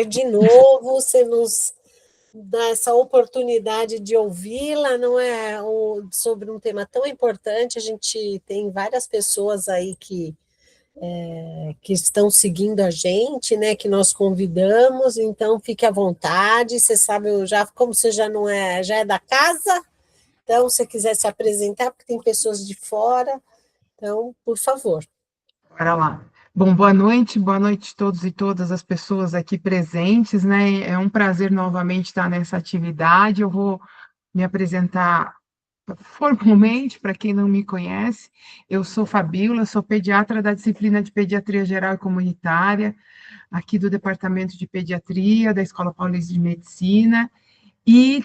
de novo, você nos dá essa oportunidade de ouvi-la, não é? Sobre um tema tão importante, a gente tem várias pessoas aí que estão seguindo a gente, né? Que nós convidamos, então fique à vontade. Você sabe, já como você já é da casa, então se você quiser se apresentar, porque tem pessoas de fora, então, por favor. Bora lá. Bom, boa noite a todos e todas as pessoas aqui presentes, né? É um prazer novamente estar nessa atividade. Eu vou me apresentar formalmente, para quem não me conhece. Eu sou Fabíola, sou pediatra da disciplina de Pediatria Geral e Comunitária, aqui do Departamento de Pediatria da Escola Paulista de Medicina, e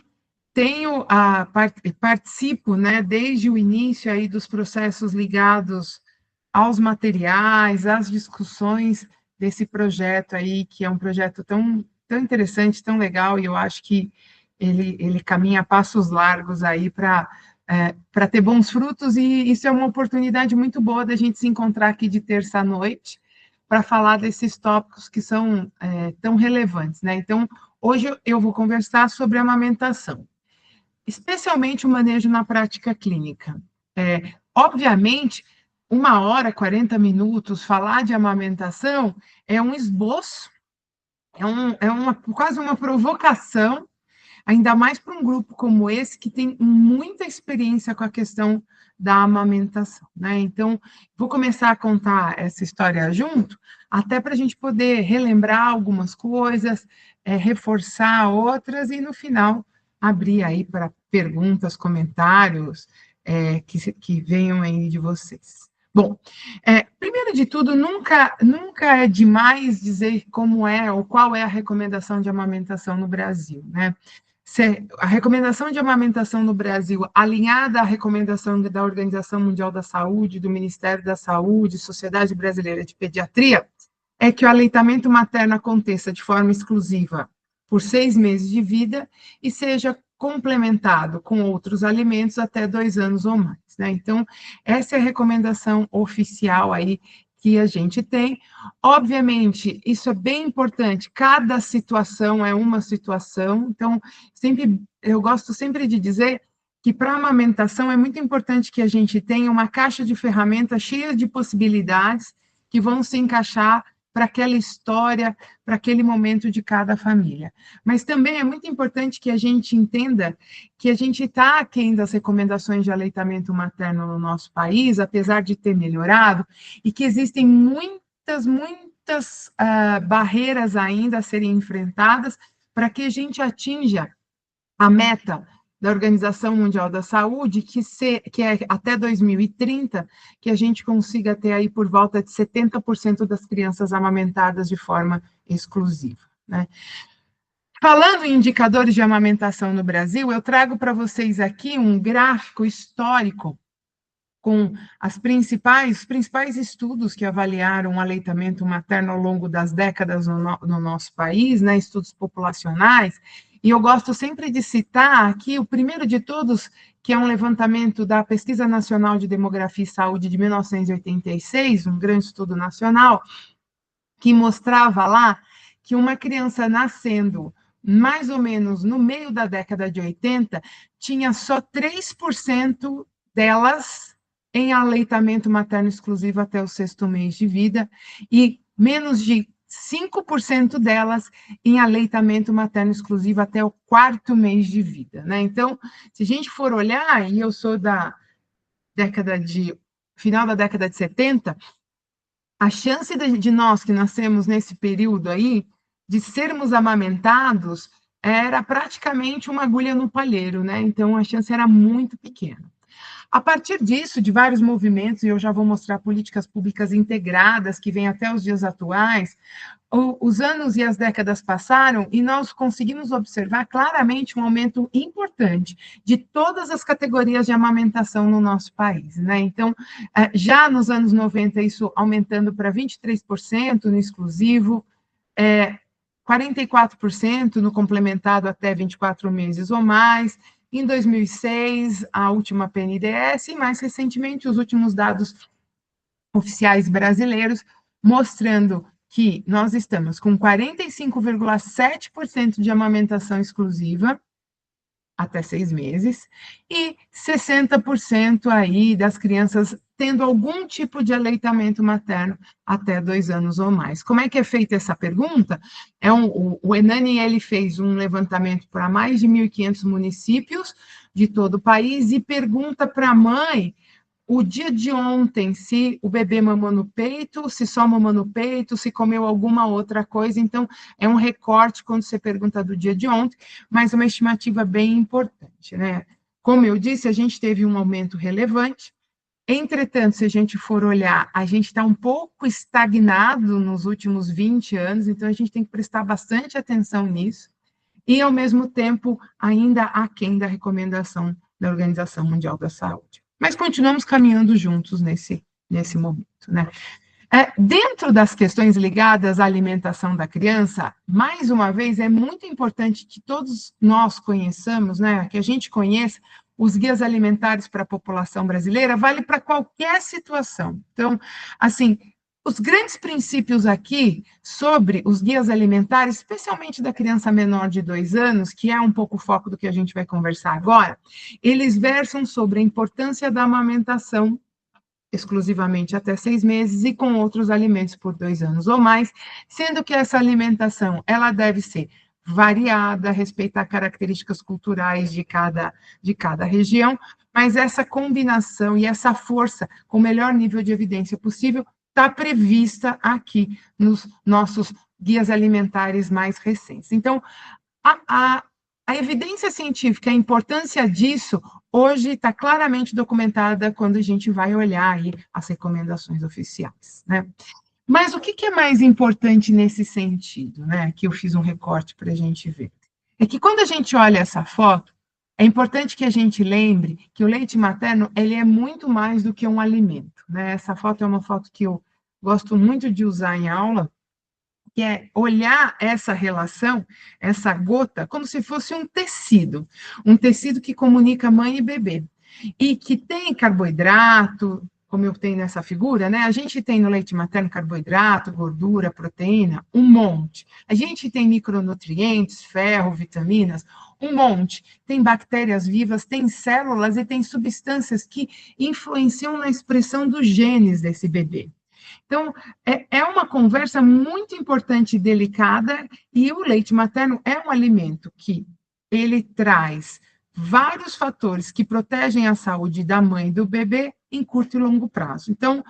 participo, né, desde o início aí dos processos ligados aos materiais, às discussões desse projeto aí, que é um projeto tão interessante, tão legal, e eu acho que ele caminha a passos largos aí para ter bons frutos, e isso é uma oportunidade muito boa da gente se encontrar aqui de terça à noite, para falar desses tópicos que são tão relevantes, né? Então, hoje eu vou conversar sobre amamentação, especialmente o manejo na prática clínica. Obviamente, 1 hora, 40 minutos, falar de amamentação é um esboço, quase uma provocação, ainda mais para um grupo como esse, que tem muita experiência com a questão da amamentação, né? Então, vou começar a contar essa história junto, até para a gente poder relembrar algumas coisas, reforçar outras, e no final abrir aí para perguntas, comentários, que venham aí de vocês. Bom, primeiro de tudo, nunca é demais dizer como é ou qual é a recomendação de amamentação no Brasil, né? A recomendação de amamentação no Brasil, alinhada à recomendação da Organização Mundial da Saúde, do Ministério da Saúde, Sociedade Brasileira de Pediatria, é que o aleitamento materno aconteça de forma exclusiva por 6 meses de vida e seja complementado com outros alimentos até 2 anos ou mais, né? Então, essa é a recomendação oficial aí que a gente tem. Obviamente, isso é bem importante, cada situação é uma situação, então, eu gosto sempre de dizer que para a amamentação é muito importante que a gente tenha uma caixa de ferramentas cheia de possibilidades que vão se encaixar para aquela história, para aquele momento de cada família. Mas também é muito importante que a gente entenda que a gente está aquém das recomendações de aleitamento materno no nosso país, apesar de ter melhorado, e que existem muitas barreiras ainda a serem enfrentadas para que a gente atinja a meta da Organização Mundial da Saúde, que é até 2030, que a gente consiga ter aí por volta de 70% das crianças amamentadas de forma exclusiva, né? Falando em indicadores de amamentação no Brasil, eu trago para vocês aqui um gráfico histórico com os principais estudos que avaliaram o aleitamento materno ao longo das décadas no nosso país, né, estudos populacionais, e eu gosto sempre de citar aqui o primeiro de todos, que é um levantamento da Pesquisa Nacional de Demografia e Saúde de 1986, um grande estudo nacional, que mostrava lá que uma criança nascendo mais ou menos no meio da década de 80, tinha só 3% delas em aleitamento materno exclusivo até o 6º mês de vida, e menos de 5% delas em aleitamento materno exclusivo até o 4º mês de vida, né? Então, se a gente for olhar, e eu sou final da década de 70, a chance de nós que nascemos nesse período aí, de sermos amamentados, era praticamente uma agulha no palheiro, né? Então, a chance era muito pequena. A partir disso, de vários movimentos, e eu já vou mostrar políticas públicas integradas, que vêm até os dias atuais, os anos e as décadas passaram e nós conseguimos observar claramente um aumento importante de todas as categorias de amamentação no nosso país, né? Então, já nos anos 90, isso aumentando para 23% no exclusivo, 44% no complementado até 24 meses ou mais. Em 2006, a última PNDS, e mais recentemente, os últimos dados oficiais brasileiros, mostrando que nós estamos com 45,7% de amamentação exclusiva até 6 meses, e 60% aí das crianças tendo algum tipo de aleitamento materno até 2 anos ou mais. Como é que é feita essa pergunta? O Enani, ele fez um levantamento para mais de 1.500 municípios de todo o país e pergunta para a mãe o dia de ontem, se o bebê mamou no peito, se só mamou no peito, se comeu alguma outra coisa. Então, é um recorte quando você pergunta do dia de ontem, mas uma estimativa bem importante, né? Como eu disse, a gente teve um aumento relevante. Entretanto, se a gente for olhar, a gente está um pouco estagnado nos últimos 20 anos, então a gente tem que prestar bastante atenção nisso, e, ao mesmo tempo, ainda aquém da recomendação da Organização Mundial da Saúde. Mas continuamos caminhando juntos nesse momento, né? Dentro das questões ligadas à alimentação da criança, mais uma vez, é muito importante que todos nós conheçamos, né, que a gente conheça os guias alimentares para a população brasileira, vale para qualquer situação. Então, assim, os grandes princípios aqui sobre os guias alimentares, especialmente da criança menor de 2 anos, que é um pouco o foco do que a gente vai conversar agora, eles versam sobre a importância da amamentação exclusivamente até 6 meses e com outros alimentos por 2 anos ou mais, sendo que essa alimentação ela deve ser variada, respeitar características culturais de cada região, mas essa combinação e essa força com o melhor nível de evidência possível está prevista aqui nos nossos guias alimentares mais recentes. Então, a evidência científica, a importância disso, hoje está claramente documentada quando a gente vai olhar aí as recomendações oficiais, né? Mas o que é mais importante nesse sentido, né? Que eu fiz um recorte para a gente ver. É que quando a gente olha essa foto, é importante que a gente lembre que o leite materno, ele é muito mais do que um alimento, né? Essa foto é uma foto que eu gosto muito de usar em aula, que é olhar essa relação, essa gota, como se fosse um tecido que comunica mãe e bebê, e que tem carboidrato, como eu tenho nessa figura, né? A gente tem no leite materno carboidrato, gordura, proteína, um monte. A gente tem micronutrientes, ferro, vitaminas, um monte. Tem bactérias vivas, tem células e tem substâncias que influenciam na expressão dos genes desse bebê. Então, é uma conversa muito importante e delicada, e o leite materno é um alimento que ele traz vários fatores que protegem a saúde da mãe e do bebê em curto e longo prazo. Então,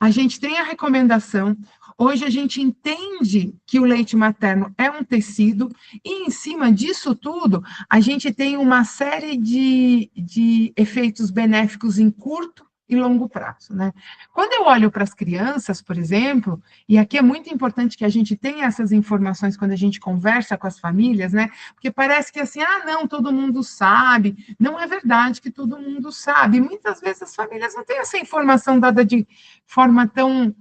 a gente tem a recomendação, hoje a gente entende que o leite materno é um tecido, e em cima disso tudo, a gente tem uma série de efeitos benéficos em curto e longo prazo, né? Quando eu olho para as crianças, por exemplo, e aqui é muito importante que a gente tenha essas informações quando a gente conversa com as famílias, né? Porque parece que assim, não, todo mundo sabe. Não é verdade que todo mundo sabe. Muitas vezes as famílias não têm essa informação dada de forma tão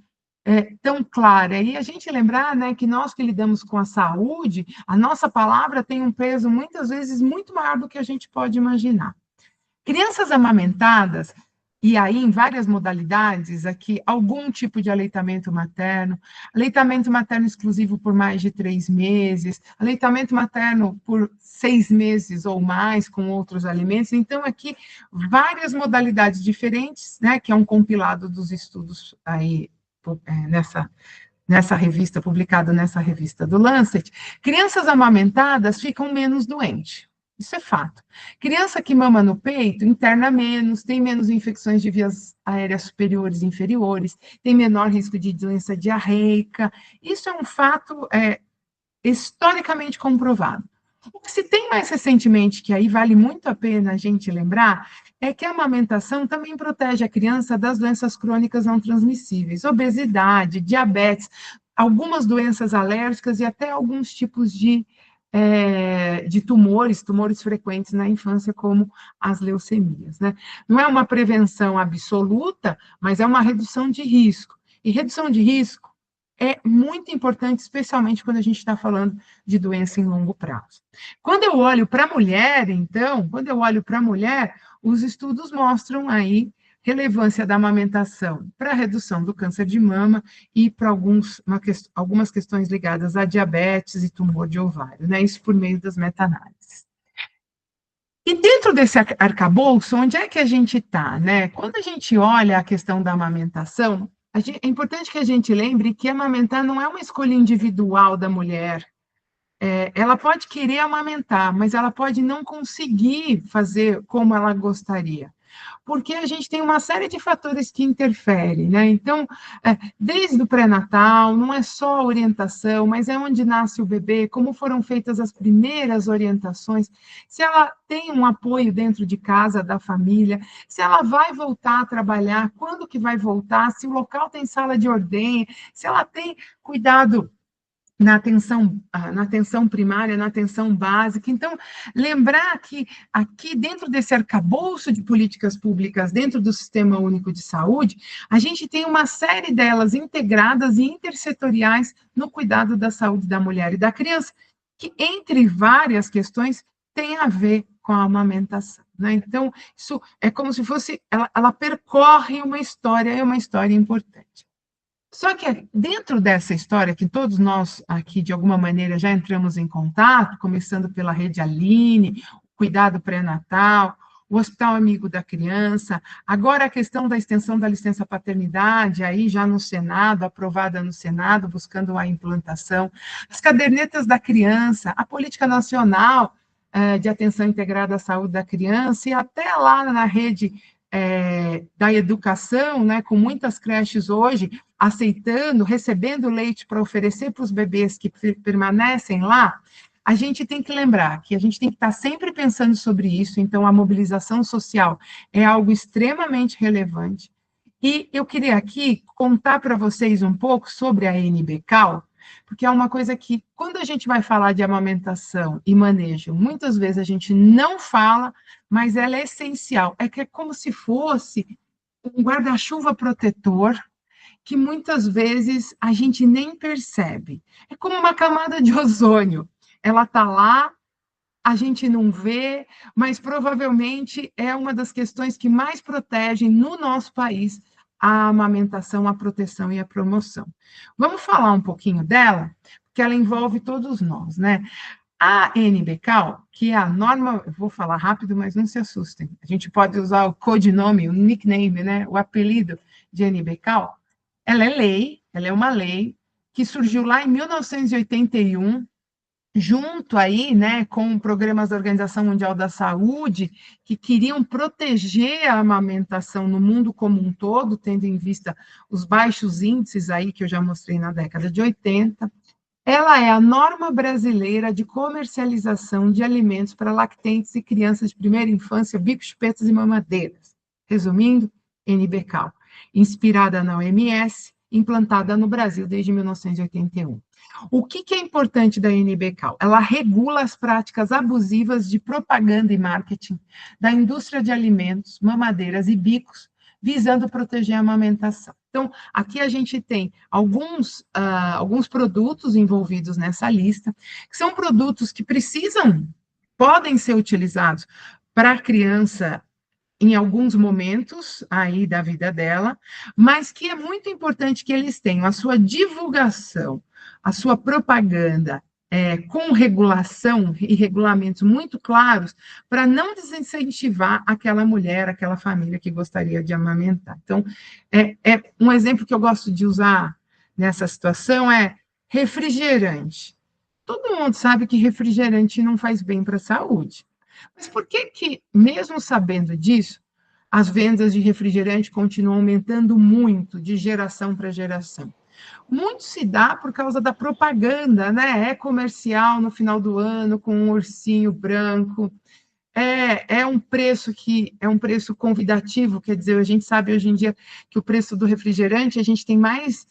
clara. E a gente lembrar, né, que nós que lidamos com a saúde, a nossa palavra tem um peso muitas vezes muito maior do que a gente pode imaginar. Crianças amamentadas, e aí em várias modalidades, aqui, algum tipo de aleitamento materno exclusivo por mais de 3 meses, aleitamento materno por 6 meses ou mais com outros alimentos. Então, aqui, várias modalidades diferentes, né, que é um compilado dos estudos aí, nessa revista, publicado nessa revista do Lancet. Crianças amamentadas ficam menos doentes. Isso é fato. Criança que mama no peito interna menos, tem menos infecções de vias aéreas superiores e inferiores, tem menor risco de doença diarreica. Isso é um fato historicamente comprovado. O que se tem mais recentemente, que aí vale muito a pena a gente lembrar, é que a amamentação também protege a criança das doenças crônicas não transmissíveis, obesidade, diabetes, algumas doenças alérgicas e até alguns tipos de tumores frequentes na infância, como as leucemias, né? Não é uma prevenção absoluta, mas é uma redução de risco. E redução de risco é muito importante, especialmente quando a gente está falando de doença em longo prazo. Quando eu olho para a mulher, então, os estudos mostram aí relevância da amamentação para a redução do câncer de mama e para algumas questões ligadas a diabetes e tumor de ovário, né? Isso por meio das meta-análises. E dentro desse arcabouço, onde é que a gente está, né? Quando a gente olha a questão da amamentação, é importante que a gente lembre que amamentar não é uma escolha individual da mulher. Ela pode querer amamentar, mas ela pode não conseguir fazer como ela gostaria, porque a gente tem uma série de fatores que interferem, né? Então, desde o pré-natal, não é só a orientação, mas é onde nasce o bebê, como foram feitas as primeiras orientações, se ela tem um apoio dentro de casa, da família, se ela vai voltar a trabalhar, quando que vai voltar, se o local tem sala de ordenha, se ela tem cuidado na atenção primária, na atenção básica. Então, lembrar que aqui dentro desse arcabouço de políticas públicas, dentro do Sistema Único de Saúde, a gente tem uma série delas integradas e intersetoriais no cuidado da saúde da mulher e da criança, que, entre várias questões, tem a ver com a amamentação, né? Então, isso é como se fosse, ela percorre uma história, é uma história importante. Só que dentro dessa história, que todos nós aqui, de alguma maneira, já entramos em contato, começando pela Rede Aline, o cuidado pré-natal, o Hospital Amigo da Criança, agora a questão da extensão da licença paternidade, aí já no Senado, aprovada no Senado, buscando a implantação, as cadernetas da criança, a política nacional de atenção integrada à saúde da criança, e até lá na rede da educação, né, com muitas creches hoje, aceitando, recebendo leite para oferecer para os bebês que permanecem lá, a gente tem que lembrar que a gente tem que estar sempre pensando sobre isso, então a mobilização social é algo extremamente relevante. E eu queria aqui contar para vocês um pouco sobre a NBCal, porque é uma coisa que, quando a gente vai falar de amamentação e manejo, muitas vezes a gente não fala, mas ela é essencial. É que é como se fosse um guarda-chuva protetor que muitas vezes a gente nem percebe. É como uma camada de ozônio. Ela está lá, a gente não vê, mas provavelmente é uma das questões que mais protegem no nosso país a amamentação, a proteção e a promoção. Vamos falar um pouquinho dela, porque ela envolve todos nós, né? A NBCal, que é a norma, eu vou falar rápido, mas não se assustem, a gente pode usar o codinome, o nickname, né? O apelido de NBCal, ela é lei, ela é uma lei que surgiu lá em 1981, junto aí, né, com programas da Organização Mundial da Saúde, que queriam proteger a amamentação no mundo como um todo, tendo em vista os baixos índices aí que eu já mostrei na década de 80. Ela é a norma brasileira de comercialização de alimentos para lactentes e crianças de primeira infância, bicos, chupetas e mamadeiras. Resumindo, NBCal, inspirada na OMS, implantada no Brasil desde 1981. O que é importante da NBCal? Ela regula as práticas abusivas de propaganda e marketing da indústria de alimentos, mamadeiras e bicos, visando proteger a amamentação. Então, aqui a gente tem alguns produtos envolvidos nessa lista, que são produtos que podem ser utilizados para a criança em alguns momentos aí da vida dela, mas que é muito importante que eles tenham a sua divulgação, a sua propaganda com regulação e regulamentos muito claros para não desincentivar aquela mulher, aquela família que gostaria de amamentar. Então, um exemplo que eu gosto de usar nessa situação é refrigerante. Todo mundo sabe que refrigerante não faz bem para a saúde. Mas por que, mesmo sabendo disso, as vendas de refrigerante continuam aumentando muito de geração para geração? Muito se dá por causa da propaganda, né? É comercial no final do ano com um ursinho branco. É um preço convidativo, quer dizer, a gente sabe hoje em dia que o preço do refrigerante, a gente tem mais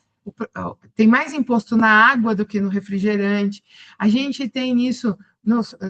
imposto na água do que no refrigerante, a gente tem isso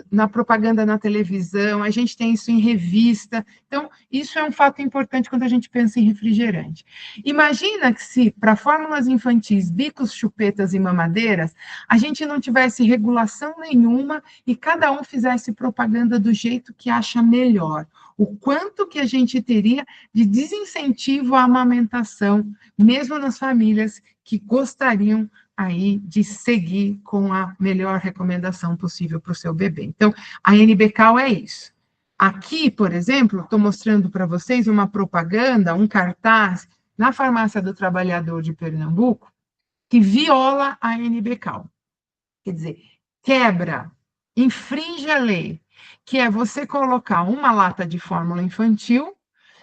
na propaganda na televisão, a gente tem isso em revista, então isso é um fato importante quando a gente pensa em refrigerante. Imagina que se para fórmulas infantis, bicos, chupetas e mamadeiras, a gente não tivesse regulação nenhuma e cada um fizesse propaganda do jeito que acha melhor. o quanto que a gente teria de desincentivo à amamentação, mesmo nas famílias que gostariam aí de seguir com a melhor recomendação possível para o seu bebê. Então, a NBCal é isso. Aqui, por exemplo, estou mostrando para vocês uma propaganda, um cartaz na Farmácia do Trabalhador de Pernambuco, que viola a NBCal. Quer dizer, quebra, infringe a lei, que é você colocar uma lata de fórmula infantil,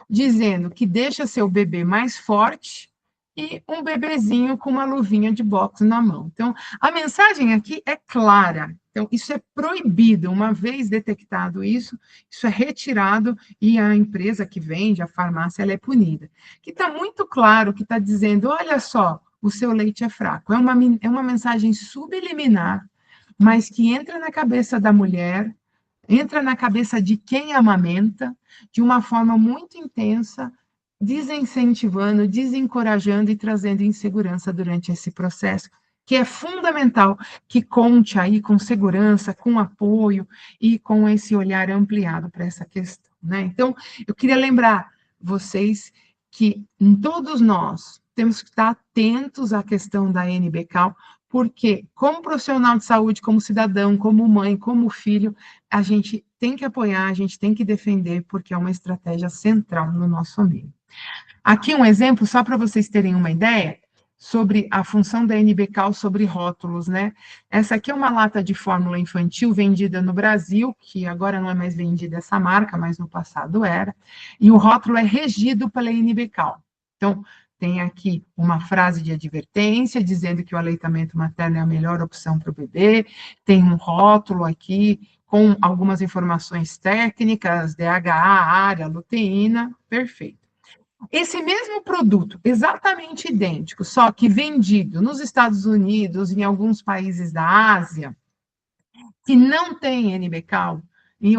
dizendo que deixa seu bebê mais forte e um bebezinho com uma luvinha de boxe na mão. Então, a mensagem aqui é clara. Então, isso é proibido. Uma vez detectado isso é retirado e a empresa que vende, a farmácia, ela é punida. Que está muito claro que está dizendo, olha só, o seu leite é fraco. É uma mensagem subliminar, mas que entra na cabeça da mulher, entra na cabeça de quem amamenta, de uma forma muito intensa, desincentivando, desencorajando e trazendo insegurança durante esse processo, que é fundamental que conte aí com segurança, com apoio e com esse olhar ampliado para essa questão, né? Então, eu queria lembrar vocês que todos nós temos que estar atentos à questão da NBCal, porque, como profissional de saúde, como cidadão, como mãe, como filho, a gente tem que apoiar, a gente tem que defender, porque é uma estratégia central no nosso meio. Aqui um exemplo, só para vocês terem uma ideia, sobre a função da NBCal sobre rótulos, né? Essa aqui é uma lata de fórmula infantil vendida no Brasil, que agora não é mais vendida essa marca, mas no passado era, e o rótulo é regido pela NBCal. Então, tem aqui uma frase de advertência, dizendo que o aleitamento materno é a melhor opção para o bebê, tem um rótulo aqui com algumas informações técnicas, DHA, área, luteína, perfeito. Esse mesmo produto, exatamente idêntico, só que vendido nos Estados Unidos, em alguns países da Ásia, que não tem NBCal,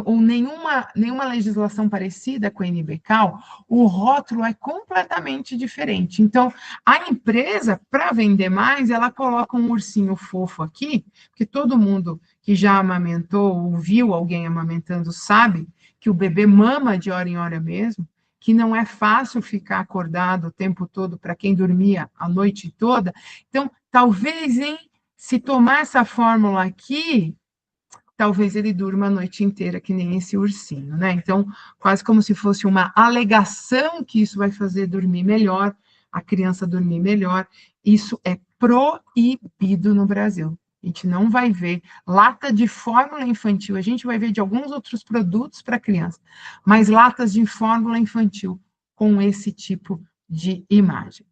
ou nenhuma legislação parecida com a NBCal, o rótulo é completamente diferente. Então, a empresa, para vender mais, ela coloca um ursinho fofo aqui, porque todo mundo que já amamentou ou viu alguém amamentando sabe que o bebê mama de hora em hora mesmo, que não é fácil ficar acordado o tempo todo para quem dormia a noite toda. Então, talvez, se tomar essa fórmula aqui, talvez ele durma a noite inteira, que nem esse ursinho, né? Então, quase como se fosse uma alegação que isso vai fazer dormir melhor, a criança dormir melhor. Isso é proibido no Brasil. A gente não vai ver lata de fórmula infantil, a gente vai ver de alguns outros produtos para criança, mas latas de fórmula infantil com esse tipo de imagem.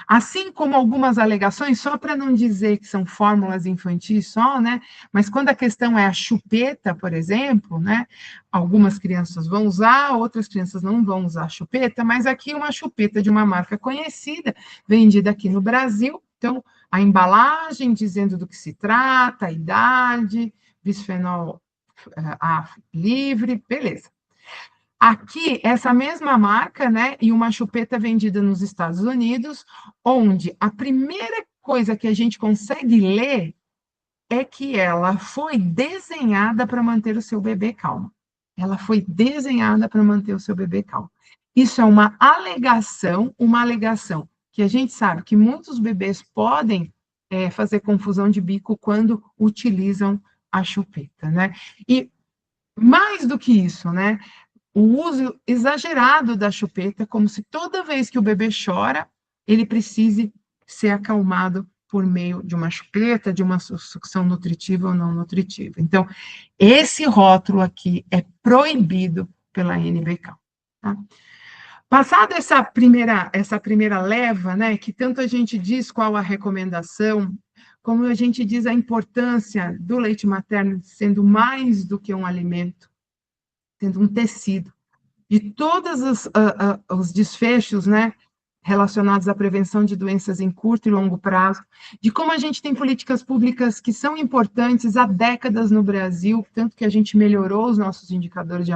Assim como algumas alegações, só para não dizer que são fórmulas infantis só, né? Mas quando a questão é a chupeta, por exemplo, né? Algumas crianças vão usar, outras crianças não vão usar a chupeta, mas aqui uma chupeta de uma marca conhecida, vendida aqui no Brasil. Então, a embalagem dizendo do que se trata, a idade, bisfenol A livre, beleza. Aqui, essa mesma marca, né, e uma chupeta vendida nos Estados Unidos, onde a primeira coisa que a gente consegue ler é que ela foi desenhada para manter o seu bebê calmo. Ela foi desenhada para manter o seu bebê calmo. Isso é uma alegação que a gente sabe que muitos bebês podem fazer confusão de bico quando utilizam a chupeta, né? E mais do que isso, né? O uso exagerado da chupeta, como se toda vez que o bebê chora, ele precise ser acalmado por meio de uma chupeta, de uma sucção nutritiva ou não nutritiva. Então, esse rótulo aqui é proibido pela NBCal. Tá? Passada essa primeira leva, né, que tanto a gente diz qual a recomendação, como a gente diz a importância do leite materno sendo mais do que um alimento, sendo um tecido, de todos os desfechos, né, relacionados à prevenção de doenças em curto e longo prazo, de como a gente tem políticas públicas que são importantes há décadas no Brasil, tanto que a gente melhorou os nossos indicadores de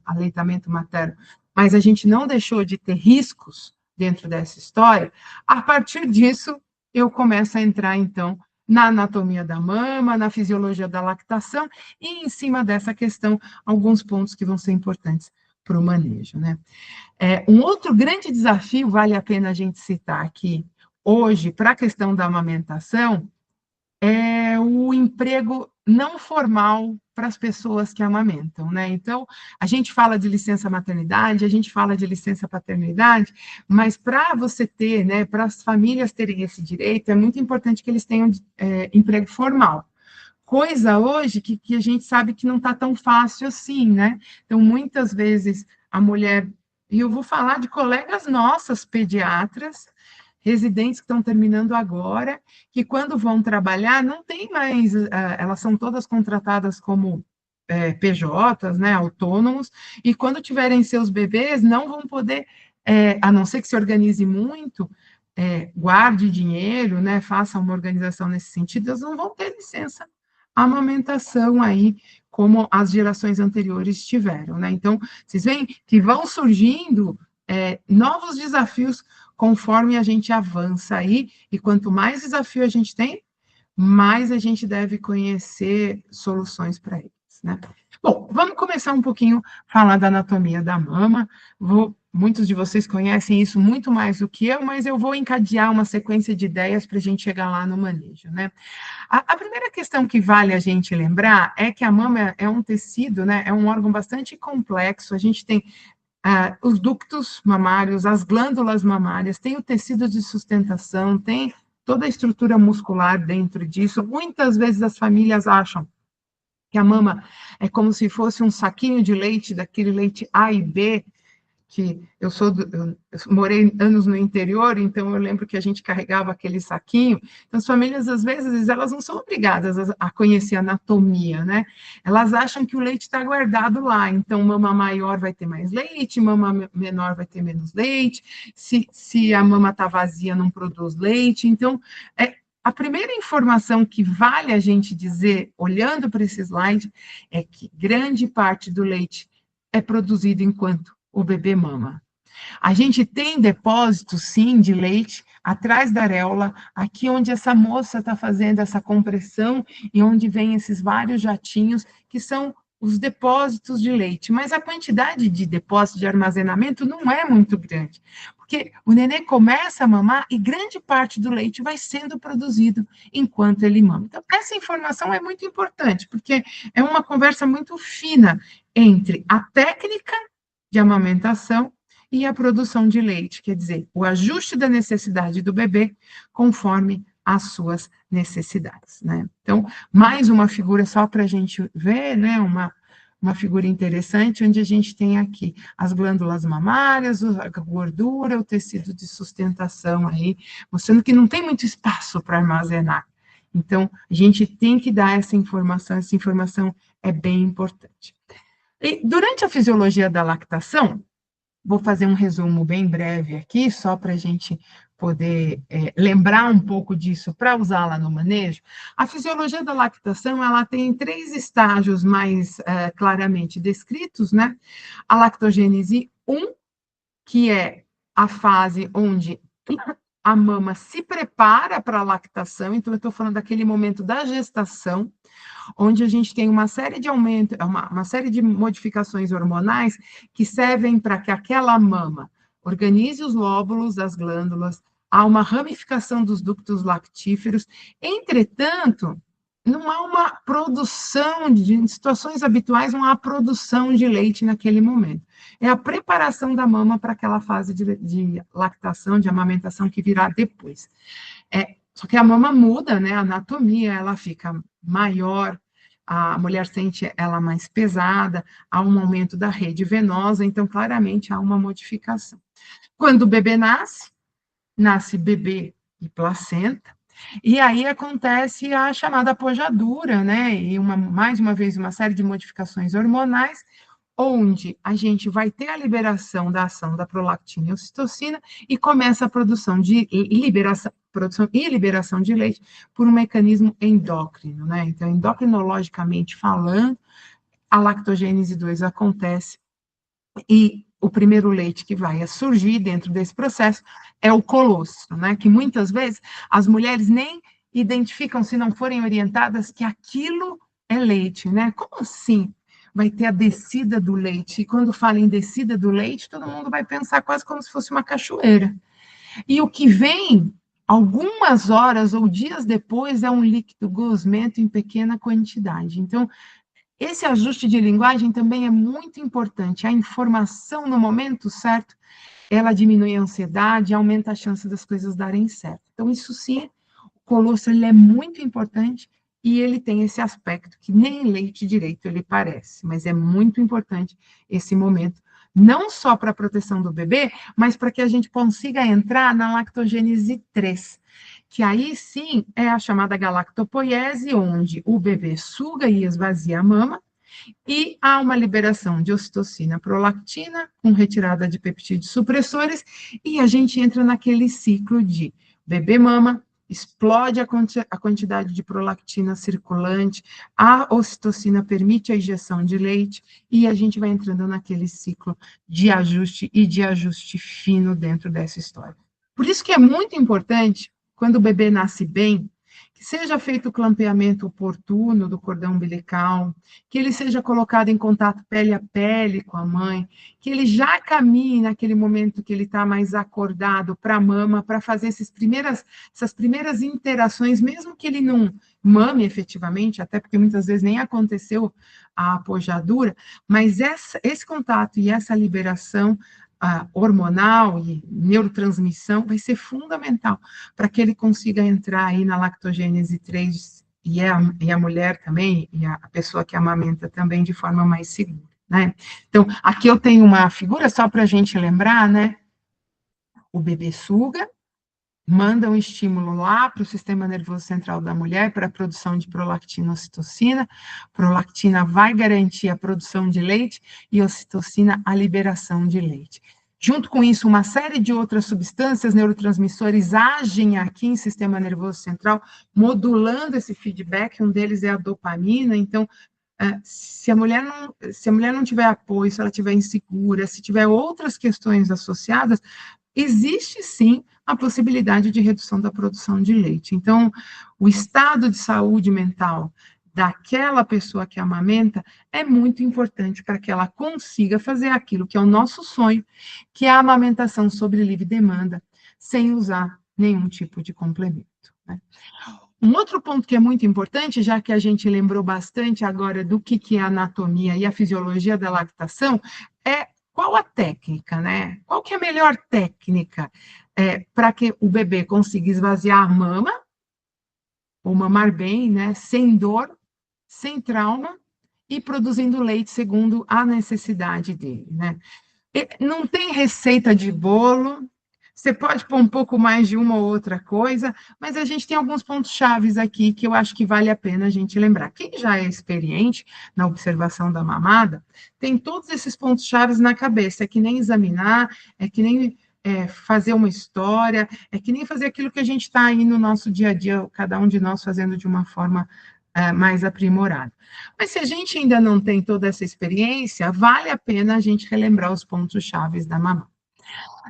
aleitamento materno, mas a gente não deixou de ter riscos dentro dessa história. A partir disso, eu começo a entrar, então, na anatomia da mama, na fisiologia da lactação, e em cima dessa questão, alguns pontos que vão ser importantes para o manejo, né? Um outro grande desafio, vale a pena a gente citar aqui, hoje, para a questão da amamentação, é o emprego não formal para as pessoas que amamentam, né? Então, a gente fala de licença maternidade, a gente fala de licença paternidade, mas para você ter, né, para as famílias terem esse direito, é muito importante que eles tenham emprego formal. Coisa hoje que a gente sabe que não está tão fácil assim, né? Então, muitas vezes a mulher, e eu vou falar de colegas nossas, pediatras, residentes que estão terminando agora, que quando vão trabalhar, não tem mais, elas são todas contratadas como PJs, né, autônomos, e quando tiverem seus bebês, não vão poder, a não ser que se organize muito, guarde dinheiro, né, faça uma organização nesse sentido, eles não vão ter licença amamentação aí, como as gerações anteriores tiveram, né? Então, vocês veem que vão surgindo novos desafios conforme a gente avança aí, e quanto mais desafio a gente tem, mais a gente deve conhecer soluções para eles, né? Bom, vamos começar um pouquinho a falar da anatomia da mama. Muitos de vocês conhecem isso muito mais do que eu, mas eu vou encadear uma sequência de ideias para a gente chegar lá no manejo, né? A primeira questão que vale a gente lembrar é que a mama é um tecido, né? É um órgão bastante complexo. A gente tem os ductos mamários, as glândulas mamárias, tem o tecido de sustentação, tem toda a estrutura muscular dentro disso. Muitas vezes as famílias acham que a mama é como se fosse um saquinho de leite, daquele leite A e B, que eu morei anos no interior, então eu lembro que a gente carregava aquele saquinho. Então, as famílias, às vezes, elas não são obrigadas a conhecer a anatomia, né? Elas acham que o leite está guardado lá, então mama maior vai ter mais leite, mama menor vai ter menos leite, se a mama está vazia, não produz leite. Então, a primeira informação que vale a gente dizer, olhando para esse slide, é que grande parte do leite é produzido enquanto o bebê mama. A gente tem depósitos, sim, de leite atrás da areola, aqui onde essa moça está fazendo essa compressão e onde vem esses vários jatinhos, que são os depósitos de leite. Mas a quantidade de depósito de armazenamento não é muito grande, porque o nenê começa a mamar e grande parte do leite vai sendo produzido enquanto ele mama. Então, essa informação é muito importante, porque é uma conversa muito fina entre a técnica de amamentação e a produção de leite, quer dizer, o ajuste da necessidade do bebê conforme as suas necessidades, né? Então, mais uma figura só para a gente ver, né, uma figura interessante, onde a gente tem aqui as glândulas mamárias, a gordura, o tecido de sustentação aí, mostrando que não tem muito espaço para armazenar. Então, a gente tem que dar essa informação é bem importante. E durante a fisiologia da lactação, vou fazer um resumo bem breve aqui, só para a gente poder lembrar um pouco disso para usar lá no manejo. A fisiologia da lactação, ela tem 3 estágios mais claramente descritos, né? A lactogênese 1, que é a fase onde a mama se prepara para a lactação, então eu estou falando daquele momento da gestação, onde a gente tem uma série de aumentos, uma série de modificações hormonais que servem para que aquela mama organize os lóbulos das glândulas, há uma ramificação dos ductos lactíferos. Entretanto, não há uma produção, em situações habituais, não há produção de leite naquele momento. É a preparação da mama para aquela fase de lactação, de amamentação que virá depois. Só que a mama muda, né? A anatomia, ela fica maior, a mulher sente ela mais pesada, há um aumento da rede venosa, então, claramente, há uma modificação. Quando o bebê nasce bebê e placenta, e aí acontece a chamada pojadura, né? E mais uma vez, uma série de modificações hormonais, onde a gente vai ter a liberação da ação da prolactina e ocitocina e começa a produção e liberação de leite por um mecanismo endócrino, né? Então, endocrinologicamente falando, a lactogênese 2 acontece e o primeiro leite que vai surgir dentro desse processo é o colostro, né? Que muitas vezes as mulheres nem identificam, se não forem orientadas, que aquilo é leite, né? Como assim? vai ter a descida do leite. E quando fala em descida do leite, todo mundo vai pensar quase como se fosse uma cachoeira. E o que vem algumas horas ou dias depois é um líquido gosmento em pequena quantidade. Então, esse ajuste de linguagem também é muito importante. A informação no momento certo, ela diminui a ansiedade, aumenta a chance das coisas darem certo. Então, isso sim, o colostro ele é muito importante e ele tem esse aspecto que nem leite direito ele parece, mas é muito importante esse momento, não só para a proteção do bebê, mas para que a gente consiga entrar na lactogênese 3, que aí sim é a chamada galactopoiese, onde o bebê suga e esvazia a mama, e há uma liberação de ocitocina, prolactina, com retirada de peptídeos supressores, e a gente entra naquele ciclo de bebê mama, explode a quantidade de prolactina circulante, a ocitocina permite a injeção de leite, e a gente vai entrando naquele ciclo de ajuste e de ajuste fino dentro dessa história. Por isso que é muito importante, quando o bebê nasce bem, que seja feito o clampeamento oportuno do cordão umbilical, que ele seja colocado em contato pele a pele com a mãe, que ele já caminhe naquele momento que ele está mais acordado para a mama, para fazer essas primeiras interações, mesmo que ele não mame efetivamente, até porque muitas vezes nem aconteceu a apojadura, mas esse contato e essa liberação hormonal e neurotransmissão vai ser fundamental para que ele consiga entrar aí na lactogênese 3 e a mulher também, e a pessoa que amamenta também de forma mais segura, né? Então, aqui eu tenho uma figura só para a gente lembrar, né? O bebê suga, manda um estímulo lá para o sistema nervoso central da mulher para a produção de prolactina e ocitocina. Prolactina vai garantir a produção de leite e ocitocina a liberação de leite. Junto com isso, uma série de outras substâncias neurotransmissores agem aqui em sistema nervoso central, modulando esse feedback. Um deles é a dopamina. Então, se a mulher não tiver apoio, se ela estiver insegura, se tiver outras questões associadas, existe sim a possibilidade de redução da produção de leite. Então, o estado de saúde mental daquela pessoa que amamenta é muito importante para que ela consiga fazer aquilo que é o nosso sonho, que é a amamentação sobre livre demanda, sem usar nenhum tipo de complemento, né? Um outro ponto que é muito importante, já que a gente lembrou bastante agora do que é a anatomia e a fisiologia da lactação, é qual a técnica, né? Qual que é a melhor técnica para que o bebê consiga esvaziar a mama, ou mamar bem, né? Sem dor, sem trauma, e produzindo leite segundo a necessidade dele, né? Não tem receita de bolo, você pode pôr um pouco mais de uma ou outra coisa, mas a gente tem alguns pontos chaves aqui que eu acho que vale a pena a gente lembrar. Quem já é experiente na observação da mamada, tem todos esses pontos chaves na cabeça, é que nem examinar, é que nem fazer uma história, é que nem fazer aquilo que a gente está aí no nosso dia a dia, cada um de nós fazendo de uma forma mais aprimorada. Mas se a gente ainda não tem toda essa experiência, vale a pena a gente relembrar os pontos chaves da mamada.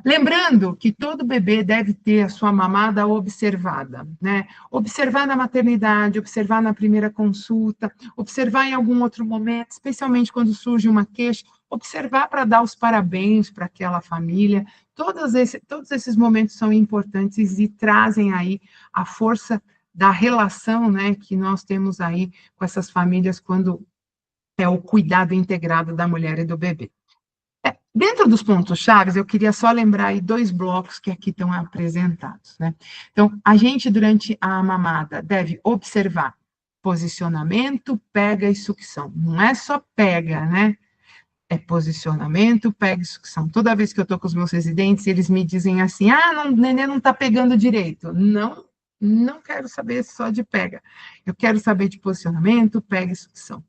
Lembrando que todo bebê deve ter a sua mamada observada, né? Observar na maternidade, observar na primeira consulta, observar em algum outro momento, especialmente quando surge uma queixa, observar para dar os parabéns para aquela família. Todos esses momentos são importantes e trazem aí a força da relação, né, que nós temos aí com essas famílias quando é o cuidado integrado da mulher e do bebê. Dentro dos pontos chaves, eu queria só lembrar aí 2 blocos que aqui estão apresentados, né? Então, a gente, durante a mamada, deve observar posicionamento, pega e sucção. Não é só pega, né? É posicionamento, pega e sucção. Toda vez que eu estou com os meus residentes, eles me dizem assim, o neném não está pegando direito. Não, não quero saber só de pega. Eu quero saber de posicionamento, pega e sucção.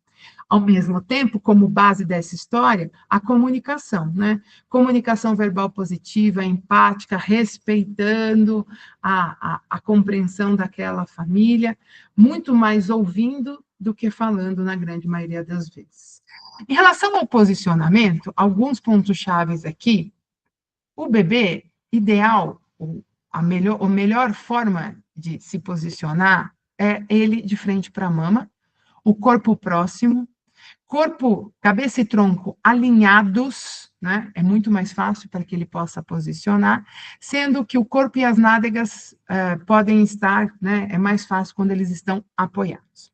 Ao mesmo tempo, como base dessa história, a comunicação, né? Comunicação verbal positiva, empática, respeitando a compreensão daquela família, muito mais ouvindo do que falando na grande maioria das vezes. Em relação ao posicionamento, alguns pontos chaves aqui, o bebê ideal, a melhor forma de se posicionar é ele de frente para a mama, o corpo próximo, corpo, cabeça e tronco alinhados, né? É muito mais fácil para que ele possa posicionar, sendo que o corpo e as nádegas podem estar, né? É mais fácil quando eles estão apoiados.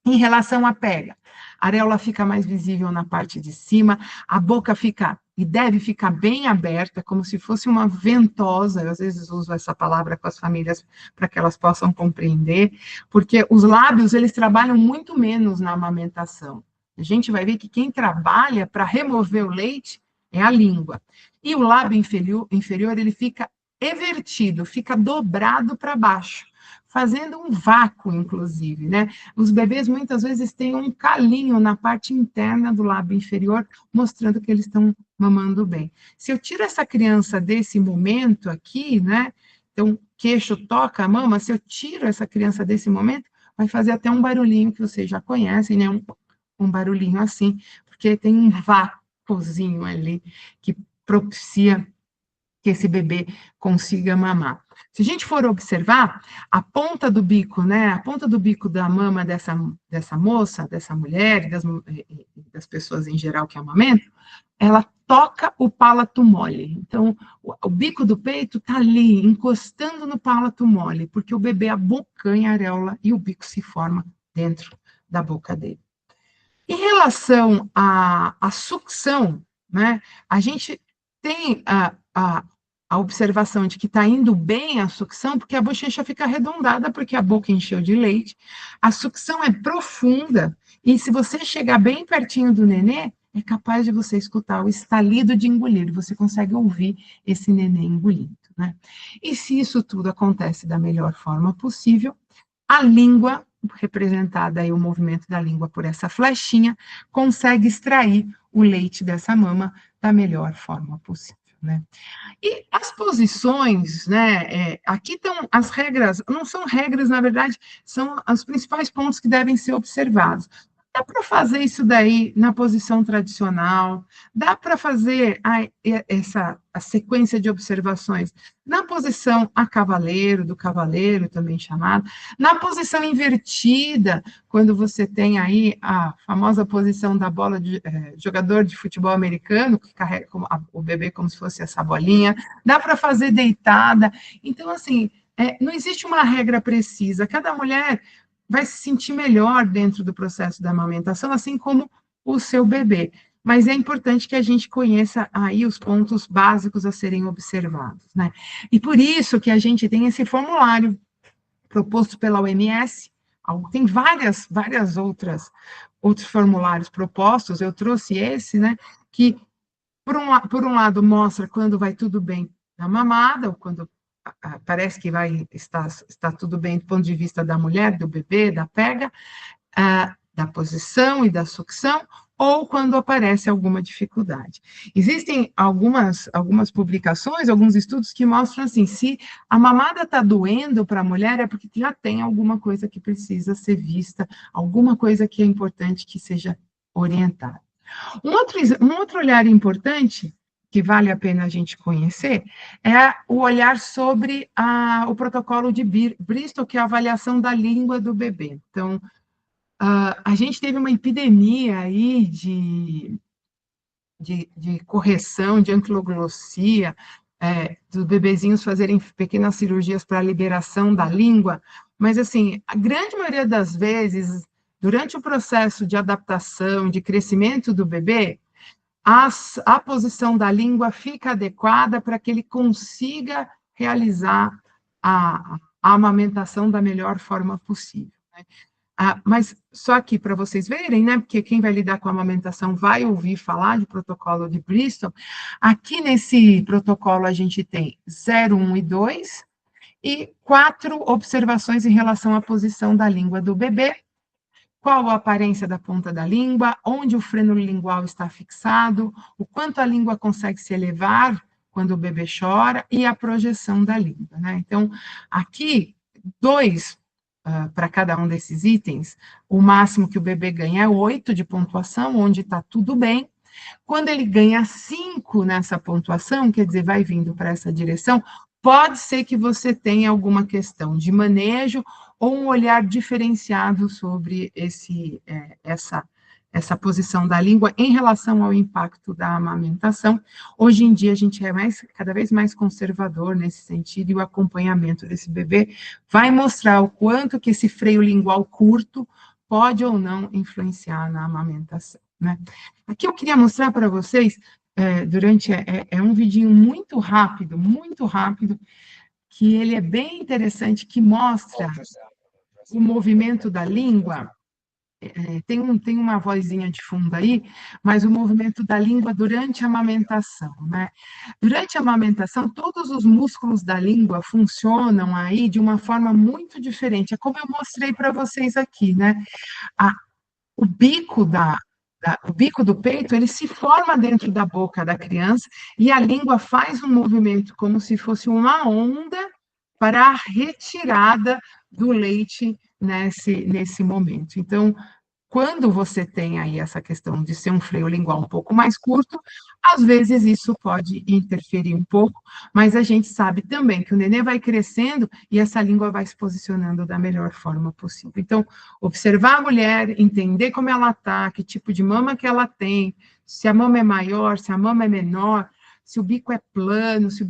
Em relação à pega, a areola fica mais visível na parte de cima, a boca fica e deve ficar bem aberta, como se fosse uma ventosa. Eu, às vezes, uso essa palavra com as famílias para que elas possam compreender, porque os lábios, eles trabalham muito menos na amamentação. A gente vai ver que quem trabalha para remover o leite é a língua. E o lábio inferior ele fica evertido, fica dobrado para baixo, fazendo um vácuo, inclusive, né? Os bebês muitas vezes têm um calinho na parte interna do lábio inferior, mostrando que eles estão mamando bem. Se eu tiro essa criança desse momento aqui, né? Então, queixo toca a mama, se eu tiro essa criança desse momento, vai fazer até um barulhinho que vocês já conhecem, né? Um barulhinho assim, porque tem um vácuozinho ali que propicia que esse bebê consiga mamar. Se a gente for observar, a ponta do bico, né, a ponta do bico da mama dessa moça, dessa mulher, das pessoas em geral que amamentam, ela toca o palato mole. Então, o bico do peito está ali, encostando no palato mole, porque o bebê abocanha a areola e o bico se forma dentro da boca dele. Em relação à sucção, né, a gente tem a observação de que está indo bem a sucção, porque a bochecha fica arredondada, porque a boca encheu de leite. A sucção é profunda, e se você chegar bem pertinho do nenê, é capaz de você escutar o estalido de engolir, você consegue ouvir esse nenê engolindo, né? E se isso tudo acontece da melhor forma possível, a língua, representada aí o movimento da língua por essa flechinha, consegue extrair o leite dessa mama da melhor forma possível, né? E as posições, né? Aqui estão as regras, não são regras, na verdade, são os principais pontos que devem ser observados. Dá para fazer isso daí na posição tradicional, dá para fazer a sequência de observações na posição a cavaleiro, do cavaleiro também chamado, na posição invertida, quando você tem aí a famosa posição da bola de jogador de futebol americano, que carrega o bebê como se fosse essa bolinha, dá para fazer deitada. Então, assim, não existe uma regra precisa, cada mulher vai se sentir melhor dentro do processo da amamentação, assim como o seu bebê. Mas é importante que a gente conheça aí os pontos básicos a serem observados, né? E por isso que a gente tem esse formulário proposto pela OMS, tem vários outros formulários propostos, eu trouxe esse, né, que por um lado mostra quando vai tudo bem na mamada, ou quando parece que está tudo bem do ponto de vista da mulher, do bebê, da pega, da posição e da sucção, ou quando aparece alguma dificuldade. Existem algumas publicações, alguns estudos que mostram assim, se a mamada está doendo para a mulher, é porque já tem alguma coisa que precisa ser vista, alguma coisa que é importante que seja orientada. Um outro olhar importante que vale a pena a gente conhecer, é o olhar sobre o protocolo de Bristol, que é a avaliação da língua do bebê. Então, a gente teve uma epidemia aí de correção, de anquiloglossia, dos bebezinhos fazerem pequenas cirurgias para a liberação da língua, mas, assim, a grande maioria das vezes, durante o processo de adaptação, de crescimento do bebê, a posição da língua fica adequada para que ele consiga realizar a amamentação da melhor forma possível, né? Mas só aqui para vocês verem, né? Porque quem vai lidar com a amamentação vai ouvir falar de protocolo de Bristol. Aqui nesse protocolo a gente tem 0, 1 e 2 e 4 observações em relação à posição da língua do bebê. Qual a aparência da ponta da língua, onde o freno lingual está fixado, o quanto a língua consegue se elevar quando o bebê chora e a projeção da língua, né? Então, aqui, 2 para cada um desses itens, o máximo que o bebê ganha é 8 de pontuação, onde está tudo bem. Quando ele ganha 5 nessa pontuação, quer dizer, vai vindo para essa direção, pode ser que você tenha alguma questão de manejo ou um olhar diferenciado sobre essa posição da língua em relação ao impacto da amamentação. Hoje em dia, a gente é cada vez mais conservador nesse sentido, e o acompanhamento desse bebê vai mostrar o quanto que esse freio lingual curto pode ou não influenciar na amamentação, né? Aqui eu queria mostrar para vocês, um vidinho muito rápido, que ele é bem interessante, que mostra o movimento da língua. Tem uma vozinha de fundo aí, mas o movimento da língua durante a amamentação, né? Durante a amamentação, todos os músculos da língua funcionam aí de uma forma muito diferente. É como eu mostrei para vocês aqui, né? O bico o bico do peito, ele se forma dentro da boca da criança e a língua faz um movimento como se fosse uma onda para a retirada do leite nesse momento. Então, quando você tem aí essa questão de ser um freio lingual um pouco mais curto, às vezes isso pode interferir um pouco, mas a gente sabe também que o neném vai crescendo e essa língua vai se posicionando da melhor forma possível. Então, observar a mulher, entender como ela está, que tipo de mama que ela tem, se a mama é maior, se a mama é menor, se o bico é plano, se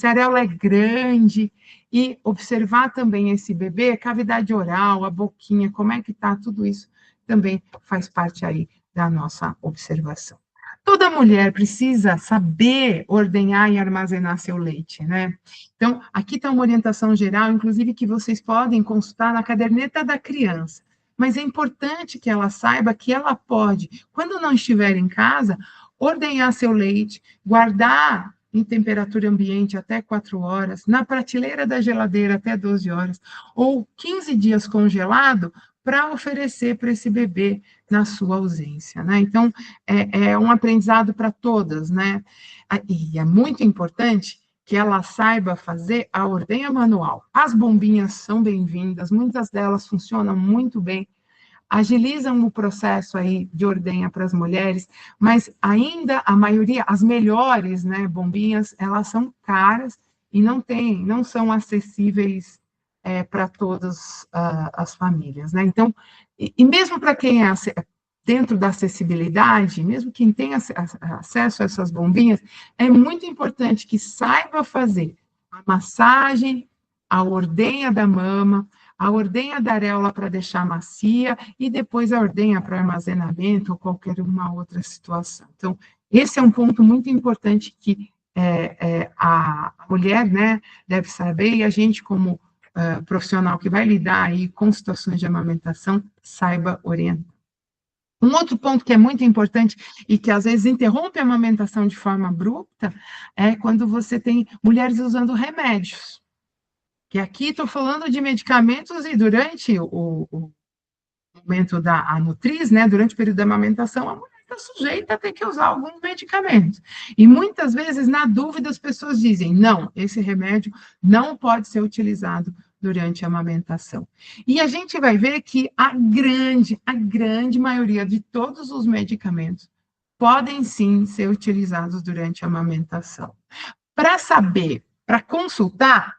a areola é grande, e observar também esse bebê, a cavidade oral, a boquinha, como é que está, tudo isso também faz parte aí da nossa observação. Toda mulher precisa saber ordenhar e armazenar seu leite, né? Então, aqui está uma orientação geral, inclusive, que vocês podem consultar na caderneta da criança. Mas é importante que ela saiba que ela pode, quando não estiver em casa, ordenhar seu leite, guardar em temperatura ambiente até 4 horas, na prateleira da geladeira até 12 horas, ou 15 dias congelado, para oferecer para esse bebê na sua ausência, né? Então, é um aprendizado para todas, né? E é muito importante que ela saiba fazer a ordenha manual. As bombinhas são bem-vindas, muitas delas funcionam muito bem, agilizam o processo aí de ordenha para as mulheres, mas ainda a maioria, as melhores, né, bombinhas, elas são caras e não são acessíveis para todas as famílias, né? Então, e mesmo para quem é dentro da acessibilidade, mesmo quem tem acesso a essas bombinhas, é muito importante que saiba fazer a massagem, a ordenha da mama, a ordenha da areola para deixar macia e depois a ordenha para armazenamento ou qualquer uma outra situação. Então, esse é um ponto muito importante que a mulher, né, deve saber, e a gente, como profissional que vai lidar aí com situações de amamentação, saiba orientar. Um outro ponto que é muito importante e que às vezes interrompe a amamentação de forma abrupta é quando você tem mulheres usando remédios. Que aqui estou falando de medicamentos e durante o momento da nutriz, né, durante o período da amamentação, a mulher está sujeita a ter que usar alguns medicamentos. E muitas vezes, na dúvida, as pessoas dizem, não, esse remédio não pode ser utilizado durante a amamentação. E a gente vai ver que a grande maioria de todos os medicamentos podem sim ser utilizados durante a amamentação. Para saber, para consultar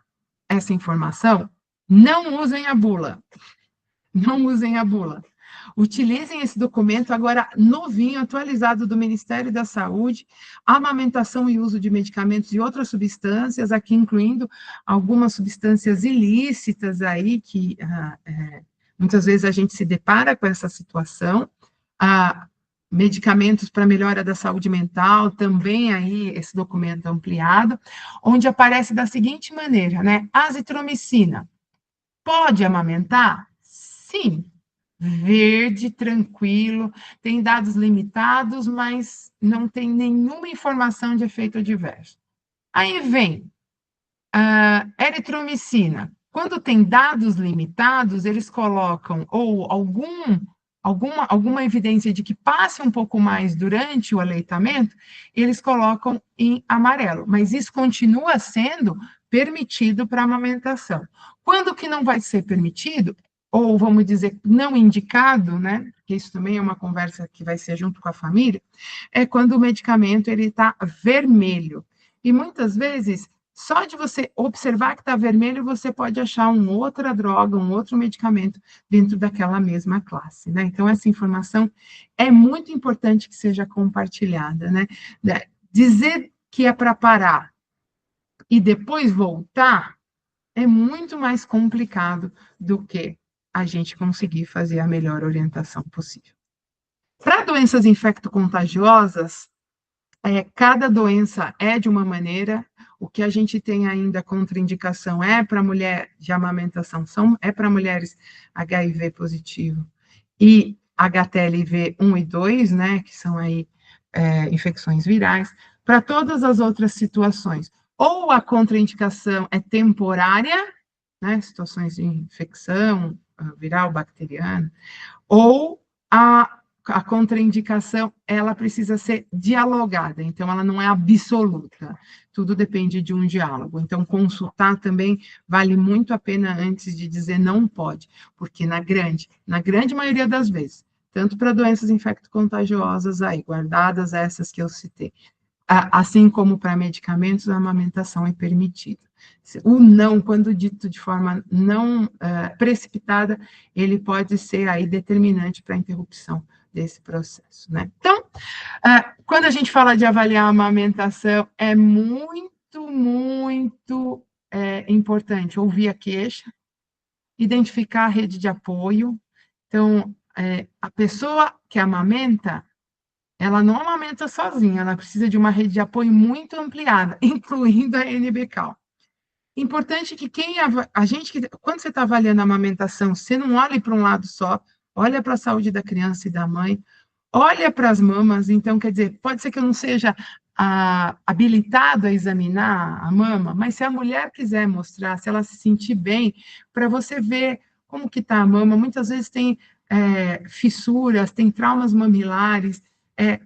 essa informação, não usem a bula. Não usem a bula. Utilizem esse documento agora novinho, atualizado do Ministério da Saúde, amamentação e uso de medicamentos e outras substâncias, aqui incluindo algumas substâncias ilícitas aí, que muitas vezes a gente se depara com essa situação, medicamentos para melhora da saúde mental, também aí esse documento ampliado, onde aparece da seguinte maneira, né? Azitromicina. Pode amamentar? Sim. Verde, tranquilo, tem dados limitados, mas não tem nenhuma informação de efeito adverso. Aí vem a eritromicina. Quando tem dados limitados, eles colocam ou alguma evidência de que passe um pouco mais durante o aleitamento, eles colocam em amarelo, mas isso continua sendo permitido para amamentação. Quando que não vai ser permitido, ou vamos dizer, não indicado, né, que isso também é uma conversa que vai ser junto com a família, é quando o medicamento ele está vermelho. E muitas vezes Só de você observar que está vermelho, você pode achar uma outra droga, um outro medicamento dentro daquela mesma classe, né? Então, essa informação é muito importante que seja compartilhada, né? Dizer que é para parar e depois voltar é muito mais complicado do que a gente conseguir fazer a melhor orientação possível. Para doenças infecto-contagiosas, cada doença é de uma maneira, o que a gente tem ainda contraindicação é para mulher de amamentação, é para mulheres HIV positivo e HTLV 1 e 2, né, que são aí infecções virais, para todas as outras situações. Ou a contraindicação é temporária, né, situações de infecção viral, bacteriana, ou a contraindicação, ela precisa ser dialogada, então ela não é absoluta, tudo depende de um diálogo. Então, consultar também vale muito a pena antes de dizer não pode, porque na grande maioria das vezes, tanto para doenças infecto-contagiosas aí, guardadas essas que eu citei, assim como para medicamentos, a amamentação é permitida. O não, quando dito de forma não precipitada, ele pode ser aí determinante para a interrupção desse processo, né? Então, quando a gente fala de avaliar a amamentação, é muito importante ouvir a queixa, identificar a rede de apoio. Então, a pessoa que amamenta, ela não amamenta sozinha, ela precisa de uma rede de apoio muito ampliada, incluindo a NBCAL. Importante que quando você está avaliando a amamentação, você não olhe para um lado só, olha para a saúde da criança e da mãe, olha para as mamas. Então, quer dizer, pode ser que eu não seja habilitado a examinar a mama, mas se a mulher quiser mostrar, se ela se sentir bem, para você ver como que está a mama, muitas vezes tem fissuras, tem traumas mamilares,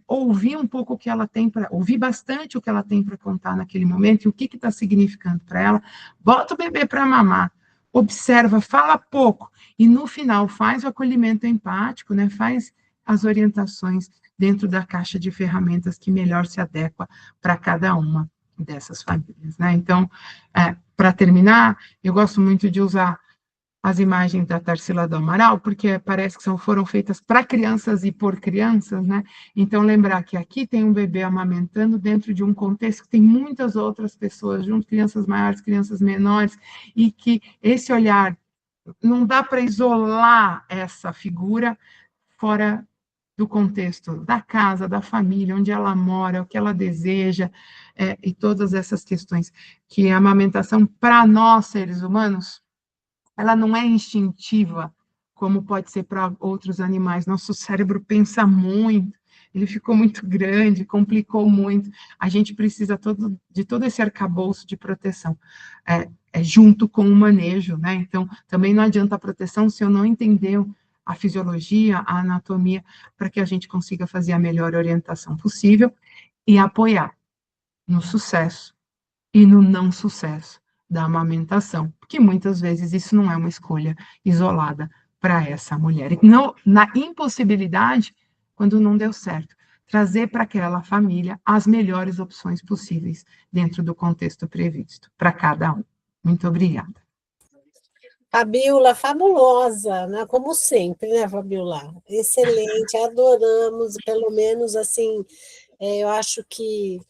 ouvir um pouco o que ela tem para, ouvir bastante o que ela tem para contar naquele momento e o que está significando para ela, bota o bebê para mamar, observa, fala pouco, e no final faz o acolhimento empático, né? Faz as orientações dentro da caixa de ferramentas que melhor se adequa para cada uma dessas famílias, né? Então, para terminar, eu gosto muito de usar as imagens da Tarsila do Amaral, porque parece que foram feitas para crianças e por crianças, né? Então, lembrar que aqui tem um bebê amamentando dentro de um contexto que tem muitas outras pessoas junto, crianças maiores, crianças menores, e que esse olhar não dá para isolar essa figura fora do contexto da casa, da família, onde ela mora, o que ela deseja, e todas essas questões que a amamentação, para nós, seres humanos, ela não é instintiva, como pode ser para outros animais. Nosso cérebro pensa muito, ele ficou muito grande, complicou muito. A gente precisa de todo esse arcabouço de proteção, junto com o manejo, né? Então, também não adianta a proteção se eu não entender a fisiologia, a anatomia, para que a gente consiga fazer a melhor orientação possível e apoiar no sucesso e no não sucesso da amamentação, porque muitas vezes isso não é uma escolha isolada para essa mulher. Não, na impossibilidade, quando não deu certo, trazer para aquela família as melhores opções possíveis dentro do contexto previsto para cada um. Muito obrigada. Fabiola, fabulosa, né? Como sempre, né, Fabiola? Excelente, adoramos, pelo menos assim, eu acho que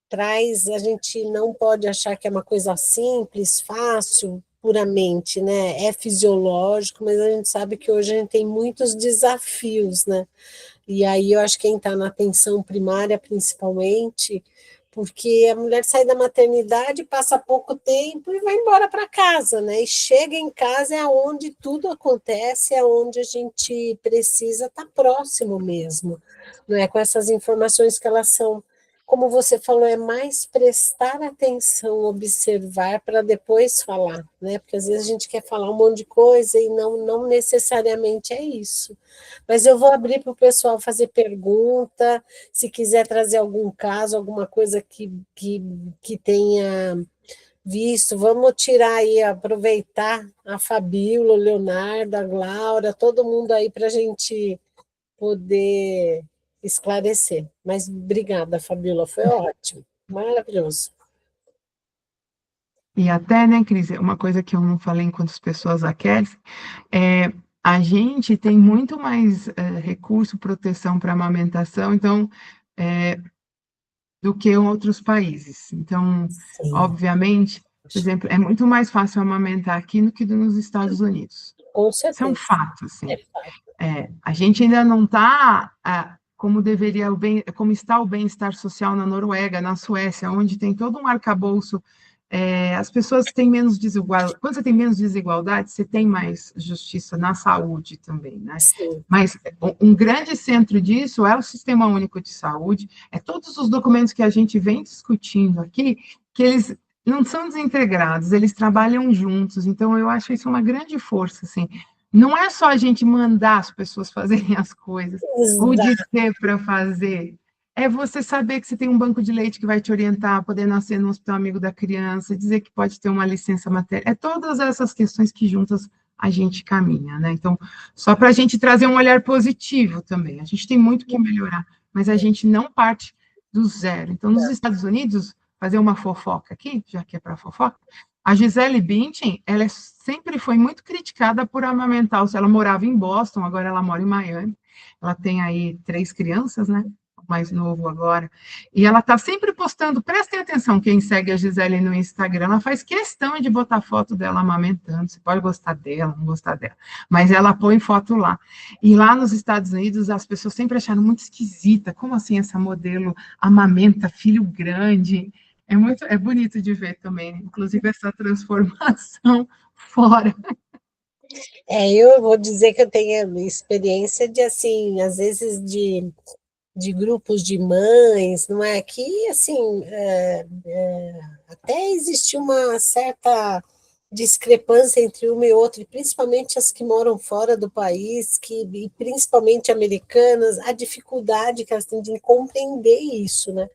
traz, a gente não pode achar que é uma coisa simples, fácil, puramente, né? É fisiológico, mas a gente sabe que hoje a gente tem muitos desafios, né? E aí eu acho que quem está na atenção primária, principalmente, porque a mulher sai da maternidade, passa pouco tempo e vai embora para casa, né? E chega em casa é onde tudo acontece, é onde a gente precisa estar próximo mesmo, não é? Com essas informações que elas são, como você falou, é mais prestar atenção, observar para depois falar, né? Porque às vezes a gente quer falar um monte de coisa e não necessariamente é isso. Mas eu vou abrir para o pessoal fazer pergunta, se quiser trazer algum caso, alguma coisa que tenha visto, vamos tirar aí, aproveitar a Fabíola, o Leonardo, a Glaura, todo mundo aí para a gente poder esclarecer. Mas obrigada, Fabíola, foi ótimo, maravilhoso. E até, né, Cris, uma coisa que eu não falei enquanto as pessoas aquecem, é, a gente tem muito mais recurso, proteção para amamentação, então, é, do que em outros países. Então, Sim, obviamente, por exemplo, é muito mais fácil amamentar aqui do que nos Estados Unidos. com Isso é um certeza. fato, É assim. fato. A gente ainda não está como deveria como está o bem-estar social na Noruega, na Suécia, onde tem todo um arcabouço. As pessoas têm menos desigualdade. Quando você tem menos desigualdade, você tem mais justiça na saúde também, né? Sim, Mas um grande centro disso é o Sistema Único de Saúde, é todos os documentos que a gente vem discutindo aqui, que eles não são desintegrados, eles trabalham juntos. Então, eu acho isso uma grande força, assim. Não é só a gente mandar as pessoas fazerem as coisas, ou exato. dizer para fazer. É você saber que você tem um banco de leite que vai te orientar, poder nascer no hospital amigo da criança, dizer que pode ter uma licença materna. É todas essas questões que juntas a gente caminha, né? Então, só para a gente trazer um olhar positivo também. A gente tem muito que melhorar, mas a gente não parte do zero. Então, nos Estados Unidos, fazer uma fofoca aqui, já que é para fofoca, a Gisele Bündchen, ela sempre foi muito criticada por amamentar. Ela morava em Boston, agora ela mora em Miami. Ela tem aí 3 crianças, né? O mais novo agora. E ela está sempre postando, prestem atenção quem segue a Gisele no Instagram, ela faz questão de botar foto dela amamentando. Você pode gostar dela, não gostar dela, mas ela põe foto lá. E lá nos Estados Unidos, as pessoas sempre acharam muito esquisita. Como assim essa modelo amamenta filho grande? É bonito de ver também, inclusive essa transformação fora. Eu vou dizer que eu tenho experiência de, assim, às vezes de grupos de mães, não é? Que, assim, até existe uma certa discrepância entre uma e outra, e principalmente as que moram fora do país, e principalmente americanas, a dificuldade que elas têm de compreender isso, né?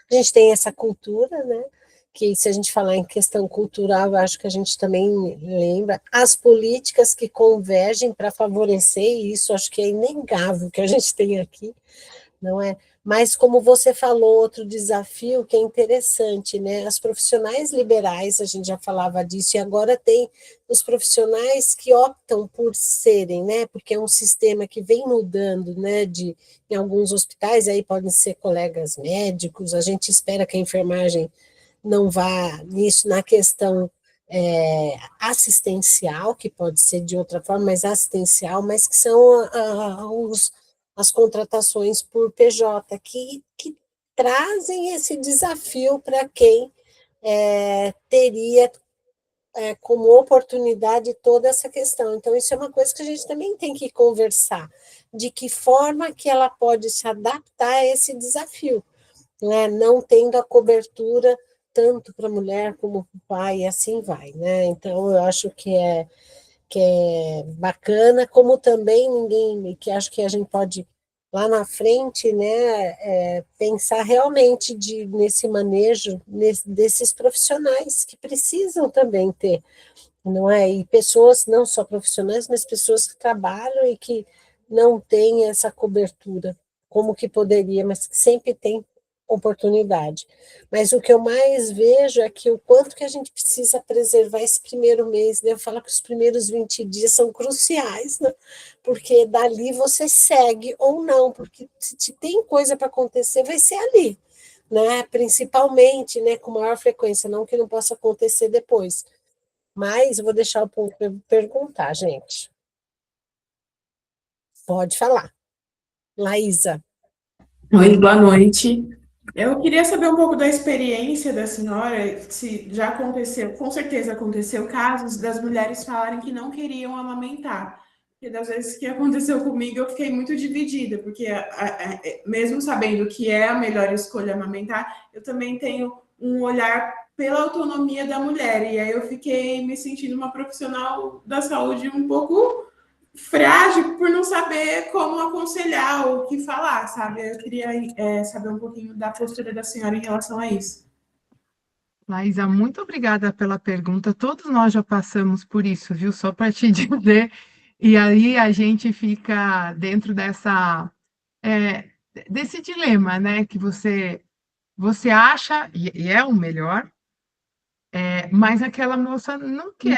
A gente tem essa cultura, né? Que se a gente falar em questão cultural, eu acho que a gente também lembra as políticas que convergem para favorecer isso, acho que é inegável que a gente tem aqui, não é? Mas como você falou, outro desafio que é interessante, né? As profissionais liberais, a gente já falava disso, e agora tem os profissionais que optam por serem, né? Porque é um sistema que vem mudando, né? Em alguns hospitais, aí podem ser colegas médicos, a gente espera que a enfermagem não vá nisso na questão assistencial, que pode ser de outra forma, mas assistencial, mas que são as contratações por PJ, que trazem esse desafio para quem teria como oportunidade toda essa questão. Então, isso é uma coisa que a gente também tem que conversar, de que forma que ela pode se adaptar a esse desafio, né? Não tendo a cobertura tanto para a mulher como para o pai, e assim vai, né? Então, eu acho que é bacana, como também ninguém, que acho que a gente pode lá na frente, né, pensar realmente nesse manejo desses profissionais que precisam também ter, não é? E pessoas, não só profissionais, mas pessoas que trabalham e que não têm essa cobertura, como que poderia, mas que sempre tem oportunidade. Mas o que eu mais vejo é que o quanto que a gente precisa preservar esse primeiro mês, né? Eu falo que os primeiros 20 dias são cruciais, né? Porque dali você segue ou não, porque se tem coisa para acontecer, vai ser ali, né? Principalmente, né, com maior frequência, não que não possa acontecer depois. Mas eu vou deixar o povo perguntar, gente. Pode falar. Laísa. Oi, boa noite. Eu queria saber um pouco da experiência da senhora, se já aconteceu, com certeza aconteceu casos das mulheres falarem que não queriam amamentar. Porque das vezes que aconteceu comigo, eu fiquei muito dividida, porque mesmo sabendo que é a melhor escolha amamentar, eu também tenho um olhar pela autonomia da mulher, e aí eu fiquei me sentindo uma profissional da saúde um pouco frágil por não saber como aconselhar ou o que falar, sabe? Eu queria saber um pouquinho da postura da senhora em relação a isso. Laísa, muito obrigada pela pergunta. Todos nós já passamos por isso, viu? Só para te dizer. E aí a gente fica dentro é, desse dilema, né? Que você acha, e é o melhor, Mas aquela moça não quer,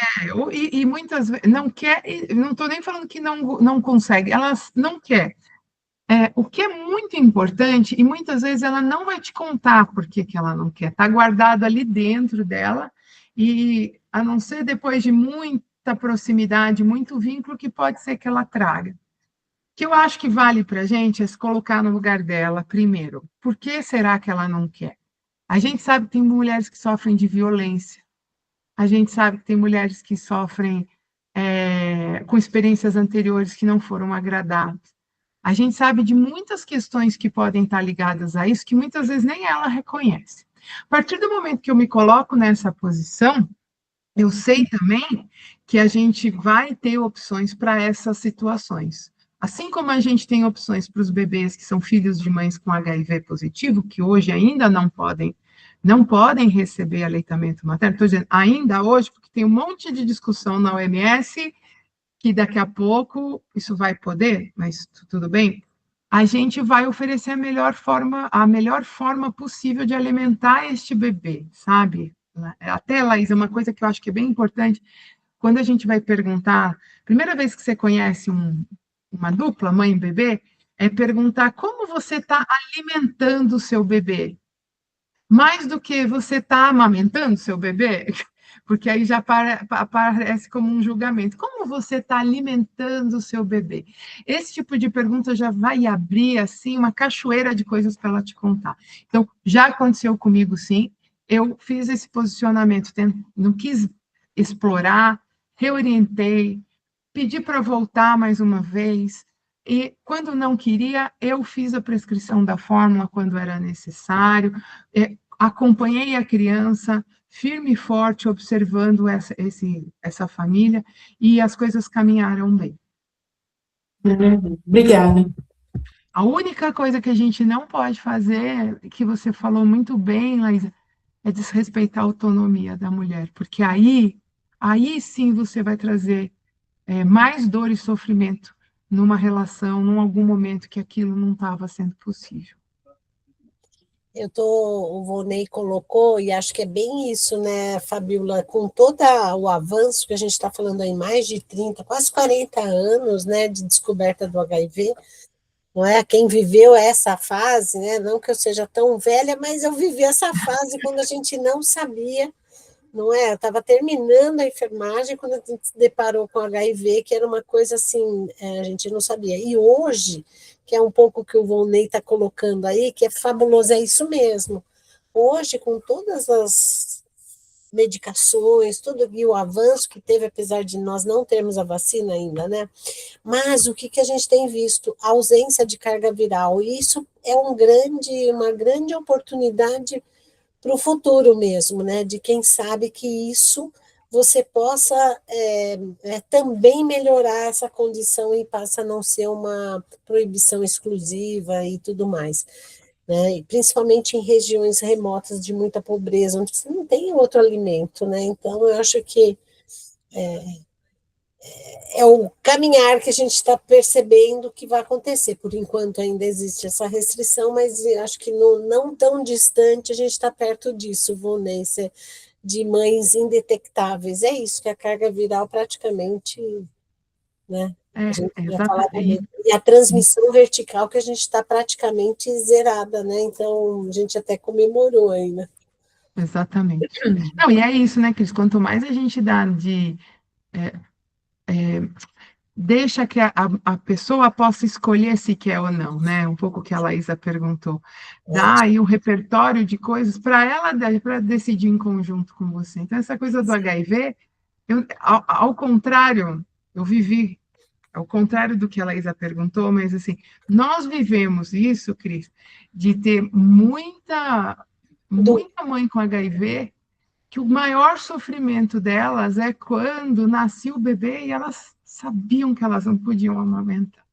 e muitas vezes não quer, não estou nem falando que não consegue, ela não quer. O que é muito importante, e muitas vezes ela não vai te contar por que ela não quer, está guardado ali dentro dela, e a não ser depois de muita proximidade, muito vínculo, que pode ser que ela traga. O que eu acho que vale para a gente é se colocar no lugar dela primeiro. Por que será que ela não quer? A gente sabe que tem mulheres que sofrem de violência, a gente sabe que tem mulheres que sofrem com experiências anteriores que não foram agradáveis. A gente sabe de muitas questões que podem estar ligadas a isso, que muitas vezes nem ela reconhece. A partir do momento que eu me coloco nessa posição, eu sei também que a gente vai ter opções para essas situações. Assim como a gente tem opções para os bebês que são filhos de mães com HIV positivo, que hoje ainda não podem receber aleitamento materno. Estou dizendo ainda hoje, porque tem um monte de discussão na OMS que daqui a pouco isso vai poder, mas tudo bem. A gente vai oferecer a melhor forma possível de alimentar este bebê, sabe? Até, Laís, uma coisa que eu acho que é bem importante, quando a gente vai perguntar, primeira vez que você conhece uma dupla, mãe e bebê, é perguntar como você está alimentando o seu bebê. Mais do que você está amamentando seu bebê, porque aí já aparece como um julgamento. Como você está alimentando o seu bebê? Esse tipo de pergunta já vai abrir assim uma cachoeira de coisas para ela te contar. Então, já aconteceu comigo, sim. Eu fiz esse posicionamento, não quis explorar, reorientei, pedi para voltar mais uma vez. E quando não queria, eu fiz a prescrição da fórmula quando era necessário, acompanhei a criança, firme e forte, observando essa família, e as coisas caminharam bem. Obrigada. A única coisa que a gente não pode fazer, que você falou muito bem, Laísa, é desrespeitar a autonomia da mulher, porque aí sim você vai trazer mais dor e sofrimento numa relação, num algum momento que aquilo não estava sendo possível. O Volney colocou, e acho que é bem isso, né, Fabíola, com todo o avanço que a gente está falando aí, mais de 30, quase 40 anos, né, de descoberta do HIV, não é? Quem viveu essa fase, né, não que eu seja tão velha, mas eu vivi essa fase quando a gente não sabia, não é? Eu estava terminando a enfermagem quando a gente se deparou com HIV, que era uma coisa assim, a gente não sabia. E hoje, que é um pouco o que o Volney está colocando aí, que é fabuloso, é isso mesmo. Hoje, com todas as medicações, tudo e o avanço que teve, apesar de nós não termos a vacina ainda, né? Mas o que a gente tem visto? A ausência de carga viral. E isso é uma grande oportunidade para o futuro mesmo, né? De quem sabe que isso você possa também melhorar essa condição e passa a não ser uma proibição exclusiva e tudo mais. Né? E principalmente em regiões remotas de muita pobreza, onde você não tem outro alimento, né? Então, eu acho que é o caminhar que a gente está percebendo que vai acontecer. Por enquanto ainda existe essa restrição, mas acho que não tão distante a gente está perto disso, Vonência, de mães indetectáveis. É isso, que a carga viral praticamente, né? A gente já falava muito. E a transmissão vertical que a gente está praticamente zerada, né? Então, a gente até comemorou ainda. Exatamente. Não, e é isso, né, Cris? Quanto mais a gente dá deixa que a pessoa possa escolher se quer ou não, né? Um pouco que a Laísa perguntou. Dá aí um repertório de coisas para ela para decidir em conjunto com você. Então, essa coisa do HIV, ao contrário, eu vivi, ao contrário do que a Laísa perguntou, mas assim, nós vivemos isso, Cris, de ter muita mãe com HIV, que o maior sofrimento delas é quando nascia o bebê e elas sabiam que elas não podiam amamentar.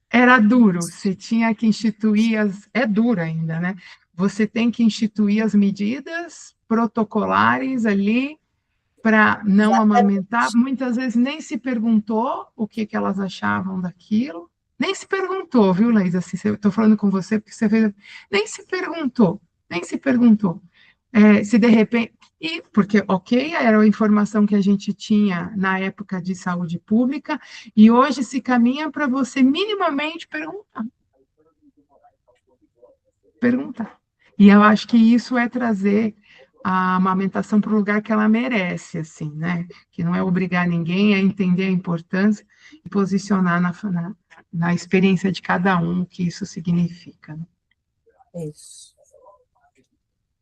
Era duro, você tinha que instituir é duro ainda, né? Você tem que instituir as medidas protocolares ali para não amamentar. Muitas vezes nem se perguntou o que elas achavam daquilo. Nem se perguntou, viu, Laís? Assim, eu estou falando com você porque você fez. Nem se perguntou, nem se perguntou. Se de repente E porque, ok, era a informação que a gente tinha na época de saúde pública, e hoje se caminha para você minimamente perguntar. E eu acho que isso é trazer a amamentação para o lugar que ela merece, assim, né? Que não é obrigar ninguém a entender a importância e posicionar na experiência de cada um o que isso significa. Né? Isso.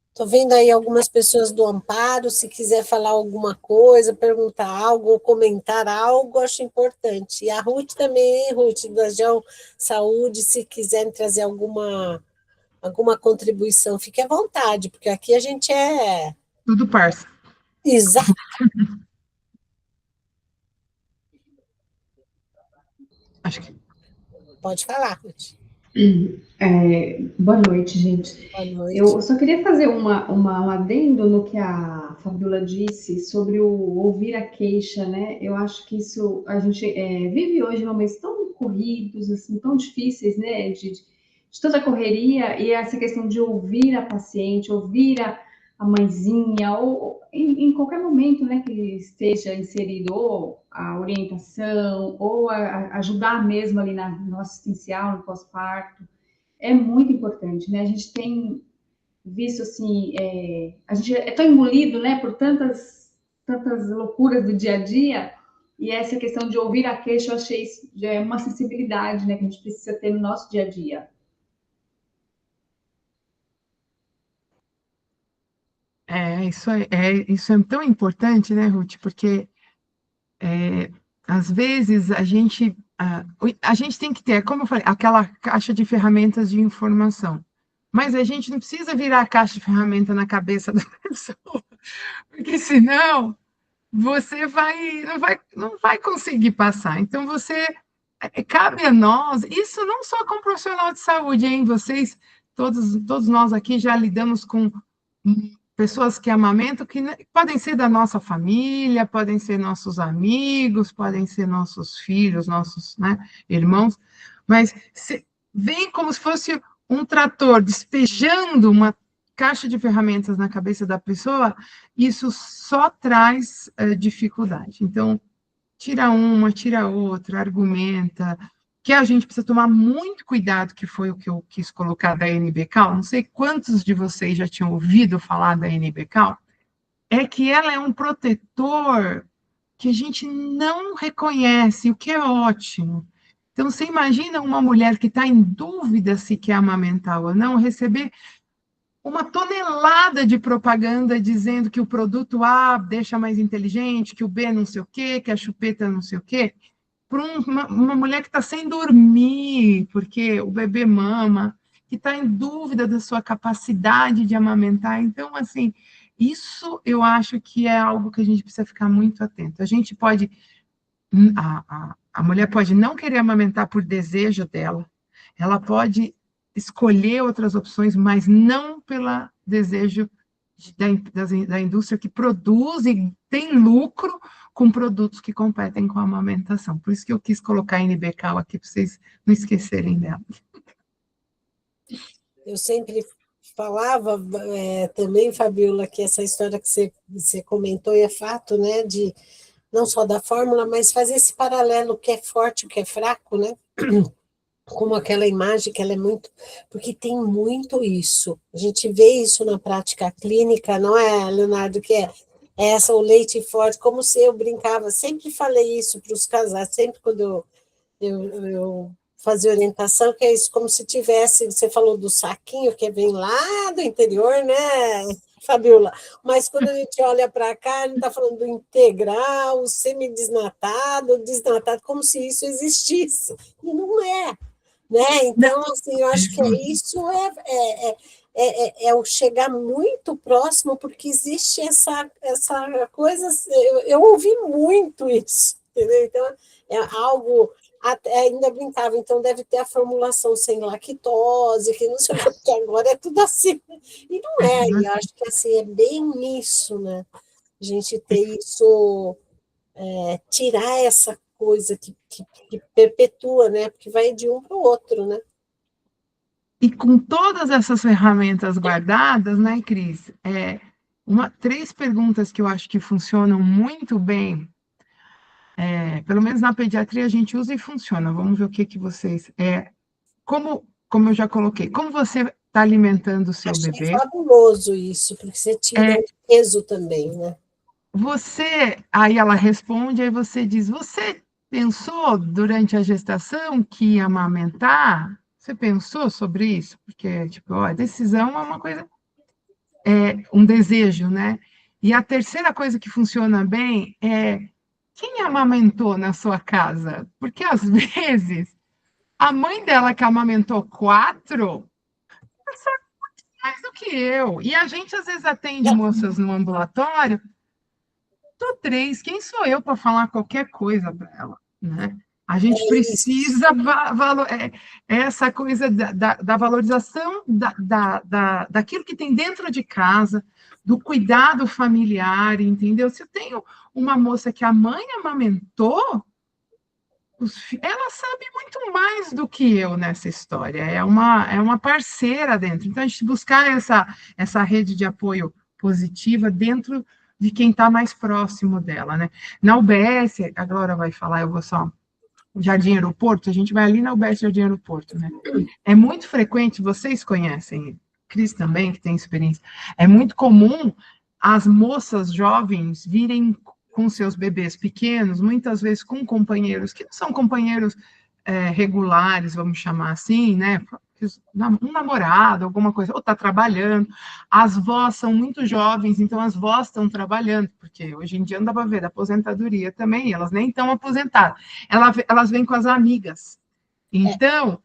Estou vendo aí algumas pessoas do Amparo, se quiser falar alguma coisa, perguntar algo ou comentar algo, acho importante. E a Ruth também, hein, Ruth, da Geo Saúde, se quiserem trazer alguma contribuição, fique à vontade, porque aqui a gente é Tudo parça. exato. Acho que... Pode falar, Ruth. Boa noite, gente. Boa noite. Eu só queria fazer um adendo no que a Fabiola disse sobre o ouvir a queixa, né? Eu acho que isso, a gente vive hoje momentos tão corridos, assim, tão difíceis, né? De tanta correria, e essa questão de ouvir a paciente, ouvir a mãezinha, ou em qualquer momento, né, que esteja inserido, ou a orientação, ou ajudar mesmo ali no assistencial, no pós-parto, é muito importante, né? A gente tem visto assim, a gente é tão engolido, né, por tantas loucuras do dia a dia, e essa questão de ouvir a queixa, eu achei isso já é uma sensibilidade, né, que a gente precisa ter no nosso dia a dia. Isso é tão importante, né, Ruth? Porque às vezes a gente tem que ter, como eu falei, aquela caixa de ferramentas de informação. Mas a gente não precisa virar a caixa de ferramenta na cabeça da pessoa, porque senão você não vai conseguir passar. Então, cabe a nós, isso não só com profissional de saúde, hein? Todos nós aqui já lidamos com pessoas que amamentam, que podem ser da nossa família, podem ser nossos amigos, podem ser nossos filhos, nossos, né, irmãos, mas vem como se fosse um trator despejando uma caixa de ferramentas na cabeça da pessoa, isso só traz dificuldade. Então, tira uma, tira outra, argumenta, que a gente precisa tomar muito cuidado, que foi o que eu quis colocar da NBCal, não sei quantos de vocês já tinham ouvido falar da NBCal, é que ela é um protetor que a gente não reconhece, o que é ótimo. Então, você imagina uma mulher que está em dúvida se quer amamentar ou não, receber uma tonelada de propaganda dizendo que o produto A deixa mais inteligente, que o B não sei o quê, que a chupeta não sei o quê, para uma mulher que está sem dormir, porque o bebê mama, que está em dúvida da sua capacidade de amamentar. Então, assim, isso eu acho que é algo que a gente precisa ficar muito atento. A gente pode, a mulher pode não querer amamentar por desejo dela, ela pode escolher outras opções, mas não pelo desejo da indústria que produz e tem lucro com produtos que competem com a amamentação. Por isso que eu quis colocar a NBCal aqui, para vocês não esquecerem dela. Eu sempre falava também, Fabiola, que essa história que você comentou é fato, né, de não só da fórmula, mas fazer esse paralelo, o que é forte, o que é fraco, né, como aquela imagem que ela é muito, porque tem muito isso, a gente vê isso na prática clínica, não é, Leonardo, que é essa, o leite forte, como se eu brincava, sempre falei isso para os casais, sempre quando eu fazia orientação, que é isso, como se tivesse, você falou do saquinho, que vem lá do interior, né, Fabiola? Mas quando a gente olha para cá, a gente está falando do integral, semidesnatado, desnatado, como se isso existisse, e não é. Né? Então, assim, eu acho que isso é o chegar muito próximo, porque existe essa coisa, eu ouvi muito isso, entendeu? Então, é algo, ainda brincava, então deve ter a formulação sem lactose, que não sei o que, porque agora é tudo assim, e não é, e eu acho que assim, é bem isso, né? A gente ter isso, tirar essa coisa que perpetua, né? Porque vai de um para o outro, né? E com todas essas ferramentas guardadas, né, Cris? Três perguntas que eu acho que funcionam muito bem, pelo menos na pediatria a gente usa e funciona. Vamos ver o que vocês... como eu já coloquei, como você está alimentando o seu Achei bebê? fabuloso isso, porque você tira o peso também, né? Aí ela responde, aí você diz, você pensou durante a gestação que ia amamentar? Você pensou sobre isso? Porque, tipo, a decisão é uma coisa, um desejo, né? E a terceira coisa que funciona bem é quem amamentou na sua casa? Porque às vezes a mãe dela que amamentou 4 sabe mais do que eu. E a gente às vezes atende moças no ambulatório, tô 3, quem sou eu para falar qualquer coisa para ela, né? A gente precisa essa coisa da valorização daquilo que tem dentro de casa, do cuidado familiar, entendeu? Se eu tenho uma moça que a mãe amamentou, ela sabe muito mais do que eu nessa história, é uma parceira dentro. Então, a gente buscar essa rede de apoio positiva dentro de quem está mais próximo dela, né? Na UBS, a Glória vai falar, eu vou só... Jardim Aeroporto, a gente vai ali na UBS Jardim Aeroporto, né? É muito frequente, vocês conhecem, Cris também, que tem experiência, é muito comum as moças jovens virem com seus bebês pequenos, muitas vezes com companheiros que não são companheiros regulares, vamos chamar assim, né? Um namorado, alguma coisa, ou está trabalhando. As vós são muito jovens, então as vós estão trabalhando, porque hoje em dia não dá para ver da aposentadoria também, elas nem estão aposentadas. Elas vêm com as amigas. Então,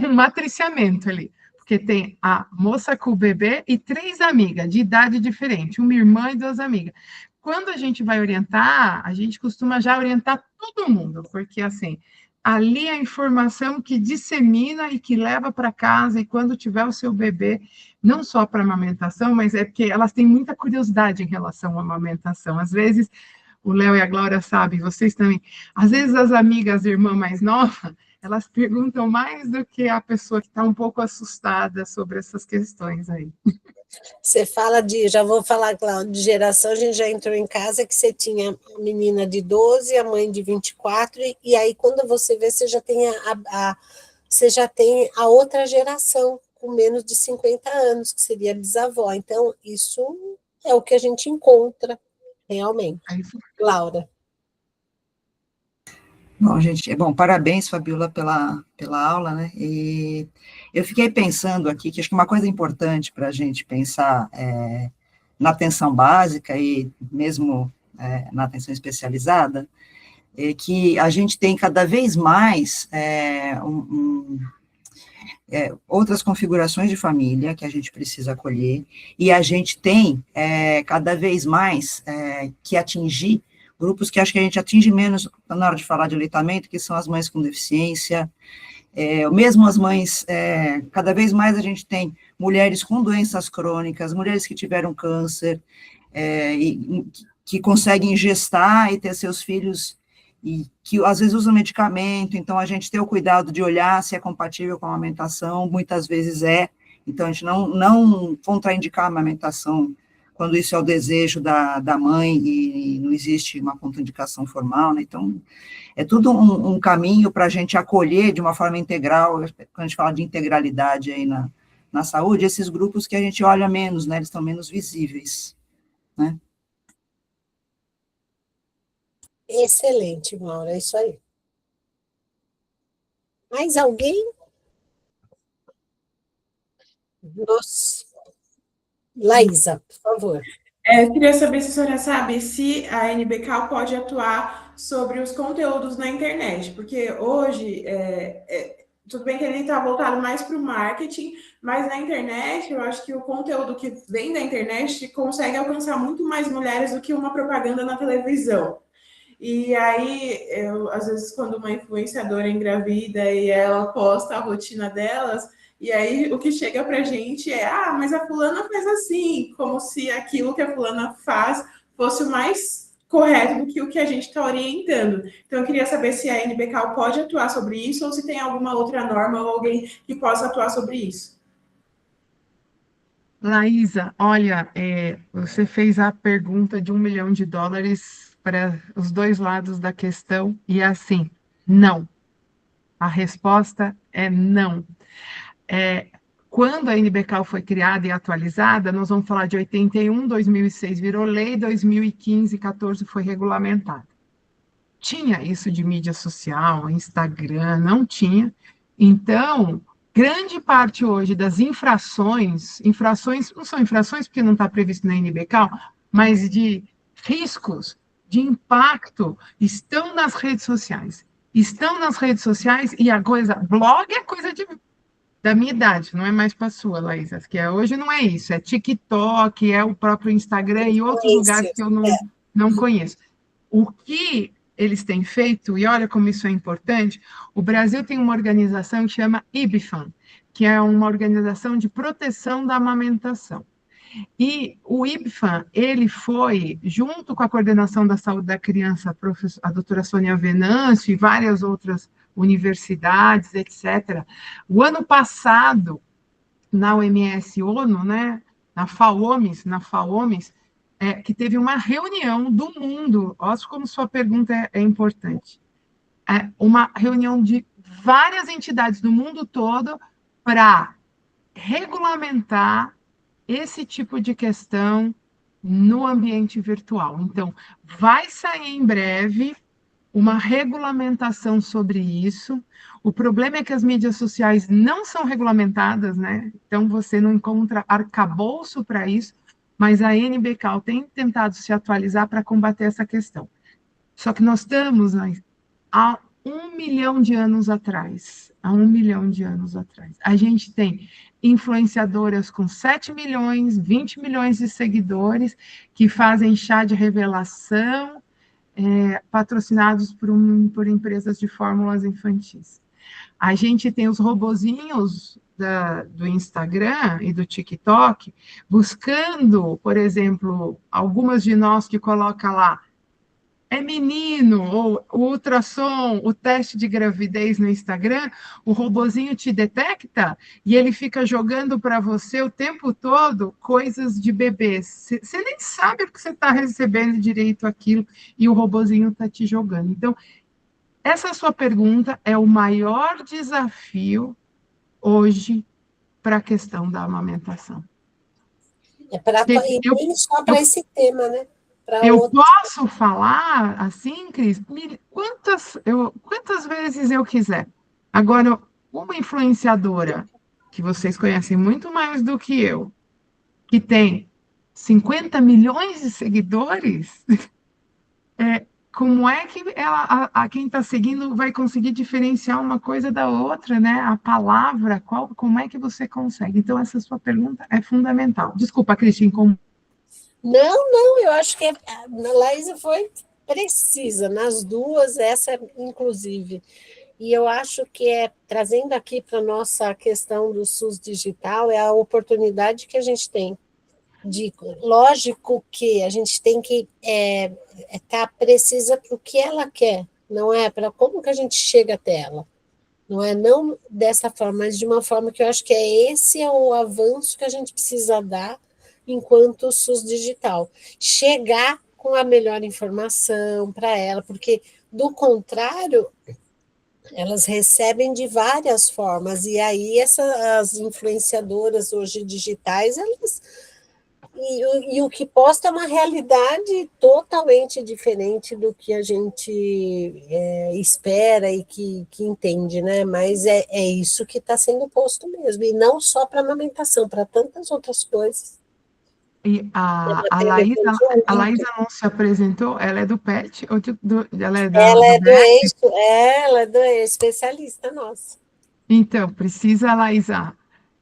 um matriciamento ali, porque tem a moça com o bebê e 3 amigas de idade diferente, uma irmã e 2 amigas. Quando a gente vai orientar, a gente costuma já orientar todo mundo, porque assim, ali é a informação que dissemina e que leva para casa, e quando tiver o seu bebê, não só para amamentação, mas é porque elas têm muita curiosidade em relação à amamentação. Às vezes, o Léo e a Glória sabem, vocês também, às vezes as amigas, a irmã mais nova, elas perguntam mais do que a pessoa que está um pouco assustada sobre essas questões aí. Você fala já vou falar, Cláudio, de geração, a gente já entrou em casa que você tinha a menina de 12, a mãe de 24, e aí quando você vê, você já tem você já tem a outra geração, com menos de 50 anos, que seria bisavó. Então, isso é o que a gente encontra, realmente. Laura. Bom, gente, parabéns, Fabiola, pela aula, né? E eu fiquei pensando aqui que acho que uma coisa importante para a gente pensar na atenção básica e mesmo na atenção especializada é que a gente tem cada vez mais outras configurações de família que a gente precisa acolher, e a gente tem cada vez mais que atingir grupos que acho que a gente atinge menos na hora de falar de aleitamento, que são as mães com deficiência, mesmo as mães, cada vez mais a gente tem mulheres com doenças crônicas, mulheres que tiveram câncer, e que conseguem gestar e ter seus filhos, e que às vezes usam medicamento, então a gente tem o cuidado de olhar se é compatível com a amamentação, muitas vezes então a gente não contraindicar a amamentação quando isso é o desejo da mãe e não existe uma contraindicação formal, né? Então, é tudo um caminho para a gente acolher de uma forma integral, quando a gente fala de integralidade aí na saúde, esses grupos que a gente olha menos, né? Eles estão menos visíveis, né? Excelente, Maura, é isso aí. Mais alguém? Nossa. Laísa, por favor. Eu queria saber se a senhora sabe se a NBCal pode atuar sobre os conteúdos na internet, porque hoje, tudo bem que ele está voltado mais para o marketing, mas na internet, eu acho que o conteúdo que vem da internet consegue alcançar muito mais mulheres do que uma propaganda na televisão. E aí, às vezes, quando uma influenciadora engravida e ela posta a rotina delas, e aí o que chega pra gente mas a fulana faz assim, como se aquilo que a fulana faz fosse o mais correto do que o que a gente está orientando. Então, eu queria saber se a NBCal pode atuar sobre isso ou se tem alguma outra norma ou alguém que possa atuar sobre isso. Laísa, olha, você fez a pergunta de US$ 1 milhão para os dois lados da questão, e assim, não. A resposta é não. É, quando a NBCal foi criada e atualizada, nós vamos falar de 81, 2006 virou lei, 2015 e 14 foi regulamentado. Tinha isso de mídia social, Instagram, não tinha. Então, grande parte hoje das infrações não são infrações porque não está previsto na NBCal, mas de riscos, de impacto, estão nas redes sociais. Estão nas redes sociais e a coisa, blog é coisa da minha idade, não é mais para a sua, Laísa, que hoje não é isso, é TikTok, é o próprio Instagram e outros lugares que eu não conheço. O que eles têm feito, e olha como isso é importante, o Brasil tem uma organização que chama IBFAM, que é uma organização de proteção da amamentação. E o IBFAM, ele foi, junto com a Coordenação da Saúde da Criança, a doutora Sônia Venâncio e várias outras universidades, etc. O ano passado, na OMS ONU, né, na FAOMS, que teve uma reunião do mundo, olha como sua pergunta é importante, uma reunião de várias entidades do mundo todo para regulamentar esse tipo de questão no ambiente virtual. Então, vai sair em breve uma regulamentação sobre isso. O problema é que as mídias sociais não são regulamentadas, né? Então, você não encontra arcabouço para isso, mas a NBCal tem tentado se atualizar para combater essa questão. Só que nós estamos há 1 milhão de anos atrás. Há 1 milhão de anos atrás. A gente tem influenciadoras com 7 milhões, 20 milhões de seguidores que fazem chá de revelação, patrocinados por empresas de fórmulas infantis. A gente tem os robozinhos do Instagram e do TikTok buscando, por exemplo, algumas de nós que colocam lá, é menino, ou o ultrassom, o teste de gravidez no Instagram, o robozinho te detecta e ele fica jogando para você o tempo todo coisas de bebês. Você nem sabe o que você está recebendo direito aquilo e o robozinho está te jogando. Então, essa sua pergunta é o maior desafio hoje para a questão da amamentação. E nem só para esse tema, né? Eu posso falar assim, Cris, quantas vezes eu quiser. Agora, uma influenciadora, que vocês conhecem muito mais do que eu, que tem 50 milhões de seguidores, como é que quem está seguindo vai conseguir diferenciar uma coisa da outra, né? A palavra, como é que você consegue? Então, essa sua pergunta é fundamental. Desculpa, Cristina, como... Não, eu acho que a Laísa foi precisa, nas duas, essa inclusive. E eu acho que trazendo aqui para a nossa questão do SUS digital, é a oportunidade que a gente tem. Lógico que a gente tem que estar precisa para o que ela quer, não é para como que a gente chega até ela. Não dessa forma, mas de uma forma que eu acho que esse é o avanço que a gente precisa dar enquanto SUS digital. Chegar com a melhor informação para ela, porque, do contrário, elas recebem de várias formas, e aí as influenciadoras hoje digitais, elas... E o que posta é uma realidade totalmente diferente do que a gente espera e que entende, né? Mas é isso que está sendo posto mesmo, e não só para amamentação, para tantas outras coisas. E a Laísa não se apresentou? Ela é do PET? Ela é do especialista nossa. Então, precisa, Laísa,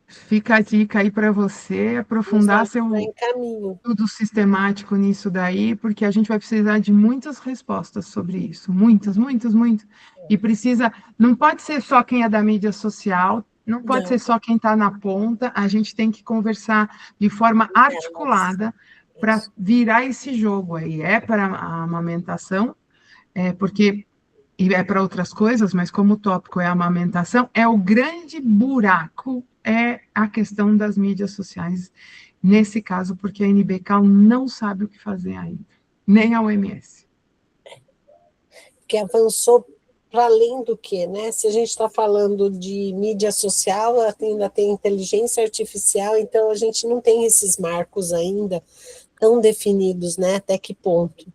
fica a dica aí para você aprofundar seu estudo sistemático nisso daí, porque a gente vai precisar de muitas respostas sobre isso, muitas. E não pode ser só quem é da mídia social, não pode ser só quem está na ponta, a gente tem que conversar de forma articulada para virar esse jogo aí. É para a amamentação, porque... e é para outras coisas, mas como o tópico é a amamentação, o grande buraco é a questão das mídias sociais nesse caso, porque a NBK não sabe o que fazer ainda, nem a OMS. Que avançou para além do que, né? Se a gente está falando de mídia social, ela ainda tem inteligência artificial, então a gente não tem esses marcos ainda tão definidos, né? Até que ponto?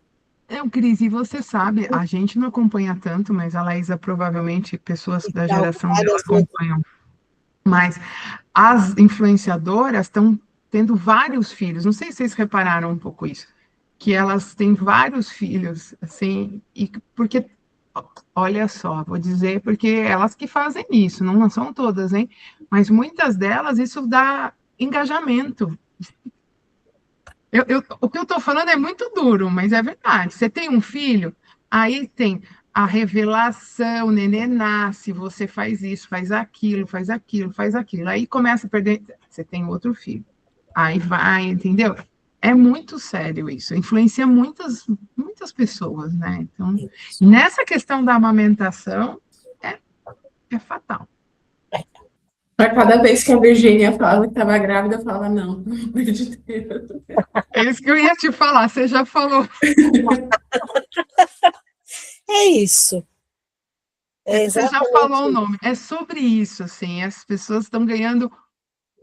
Cris, e você sabe, a gente não acompanha tanto, mas a Laísa provavelmente, pessoas da Então, geração dela várias acompanham. Mas as influenciadoras estão tendo vários filhos. Não sei se vocês repararam um pouco isso, que elas têm vários filhos, assim, e porque, olha só, vou dizer, porque elas que fazem isso, não são todas, hein? Mas muitas delas, isso dá engajamento. O que eu estou falando é muito duro, mas é verdade. Você tem um filho, aí tem a revelação, o nenê nasce, você faz isso, faz aquilo, faz aquilo, faz aquilo. Aí começa a perder. Você tem outro filho. Aí vai, entendeu? É muito sério isso, influencia muitas pessoas, né? Então, nessa questão da amamentação, é, é fatal. Mas cada vez que a Virgínia fala que estava grávida, eu falo, não, pelo amor de Deus. É isso que eu ia te falar, você já falou. É isso. É Você já exatamente falou o isso. nome. É sobre isso, assim. As pessoas estão ganhando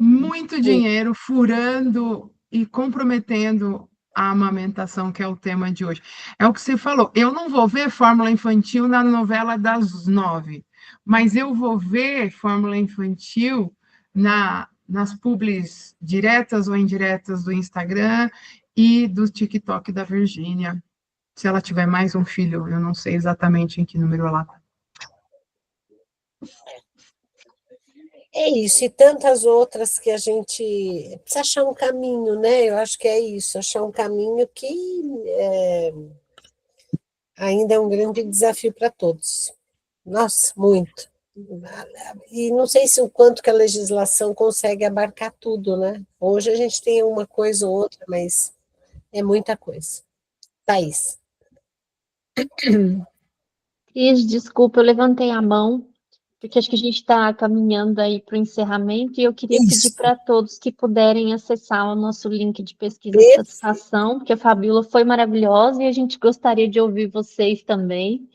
muito dinheiro, furando e comprometendo a amamentação, que é o tema de hoje. É o que você falou. Eu não vou ver Fórmula Infantil na novela das 9, mas eu vou ver Fórmula Infantil nas publis diretas ou indiretas do Instagram e do TikTok da Virgínia. Se ela tiver mais um filho, eu não sei exatamente em que número ela está. É isso, e tantas outras que a gente precisa achar um caminho, né? Eu acho que é isso, achar um caminho que ainda é um grande desafio para todos. Nossa, muito. E não sei se o quanto que a legislação consegue abarcar tudo, né? Hoje a gente tem uma coisa ou outra, mas é muita coisa. Thaís. Cris, desculpa, eu levantei a mão, porque acho que a gente está caminhando aí para o encerramento, e eu queria pedir Isso. para todos que puderem acessar o nosso link de pesquisa e satisfação, porque a Fabíola foi maravilhosa e a gente gostaria de ouvir vocês também,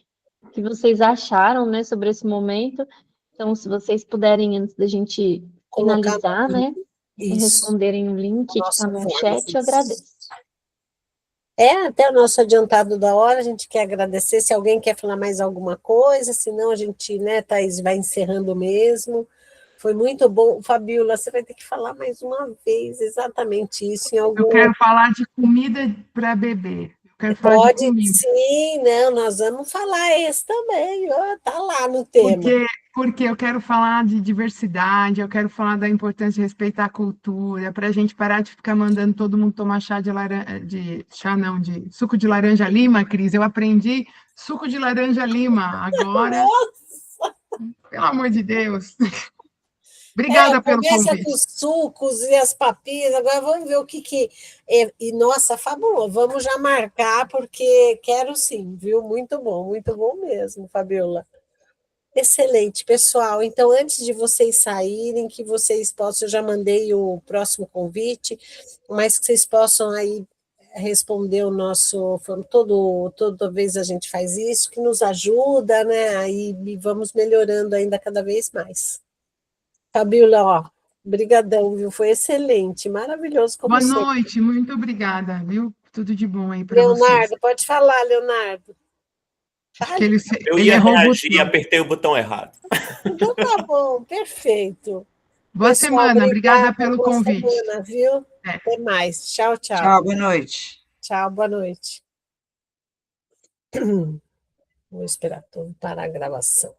o que vocês acharam, né, sobre esse momento. Então, se vocês puderem, antes da gente Colocar finalizar, né, isso, responderem o link que está nossa no voz. chat, eu agradeço. Até o nosso adiantado da hora, a gente quer agradecer. Se alguém quer falar mais alguma coisa, senão a gente, né, Thaís, vai encerrando mesmo. Foi muito bom. Fabíola, você vai ter que falar mais uma vez exatamente isso em Eu algum quero falar de comida para beber. Eu quero falar de Pode comida. sim, não, nós vamos falar esse também, ó, tá lá no tema. Porque eu quero falar de diversidade, eu quero falar da importância de respeitar a cultura, para a gente parar de ficar mandando todo mundo tomar chá de laranja, de suco de laranja lima, Cris. Eu aprendi suco de laranja lima agora, Nossa, pelo amor de Deus. Obrigada pelo começa com convite. os sucos e as papinhas, agora vamos ver o que é. E, nossa, Fabiola, vamos já marcar, porque quero sim, viu? Muito bom mesmo, Fabiola. Excelente, pessoal. Então, antes de vocês saírem, que vocês possam, eu já mandei o próximo convite, mas que vocês possam aí responder o nosso, toda vez a gente faz isso, que nos ajuda, né? Aí vamos melhorando ainda cada vez mais. Fabiola, ó, brigadão, viu? Foi excelente, maravilhoso como Boa sempre. noite, muito obrigada, viu? Tudo de bom aí para vocês. Leonardo, pode falar, Leonardo. Acho que Fale. Eu ele ia errou o reagir e botão. apertei o botão errado. Então tá bom, perfeito. Boa Pessoal, semana, obrigada obrigada, pelo boa convite. semana, viu? É. Até mais. Tchau, tchau. Tchau, boa noite. Tchau, boa noite. Vou esperar parar a gravação.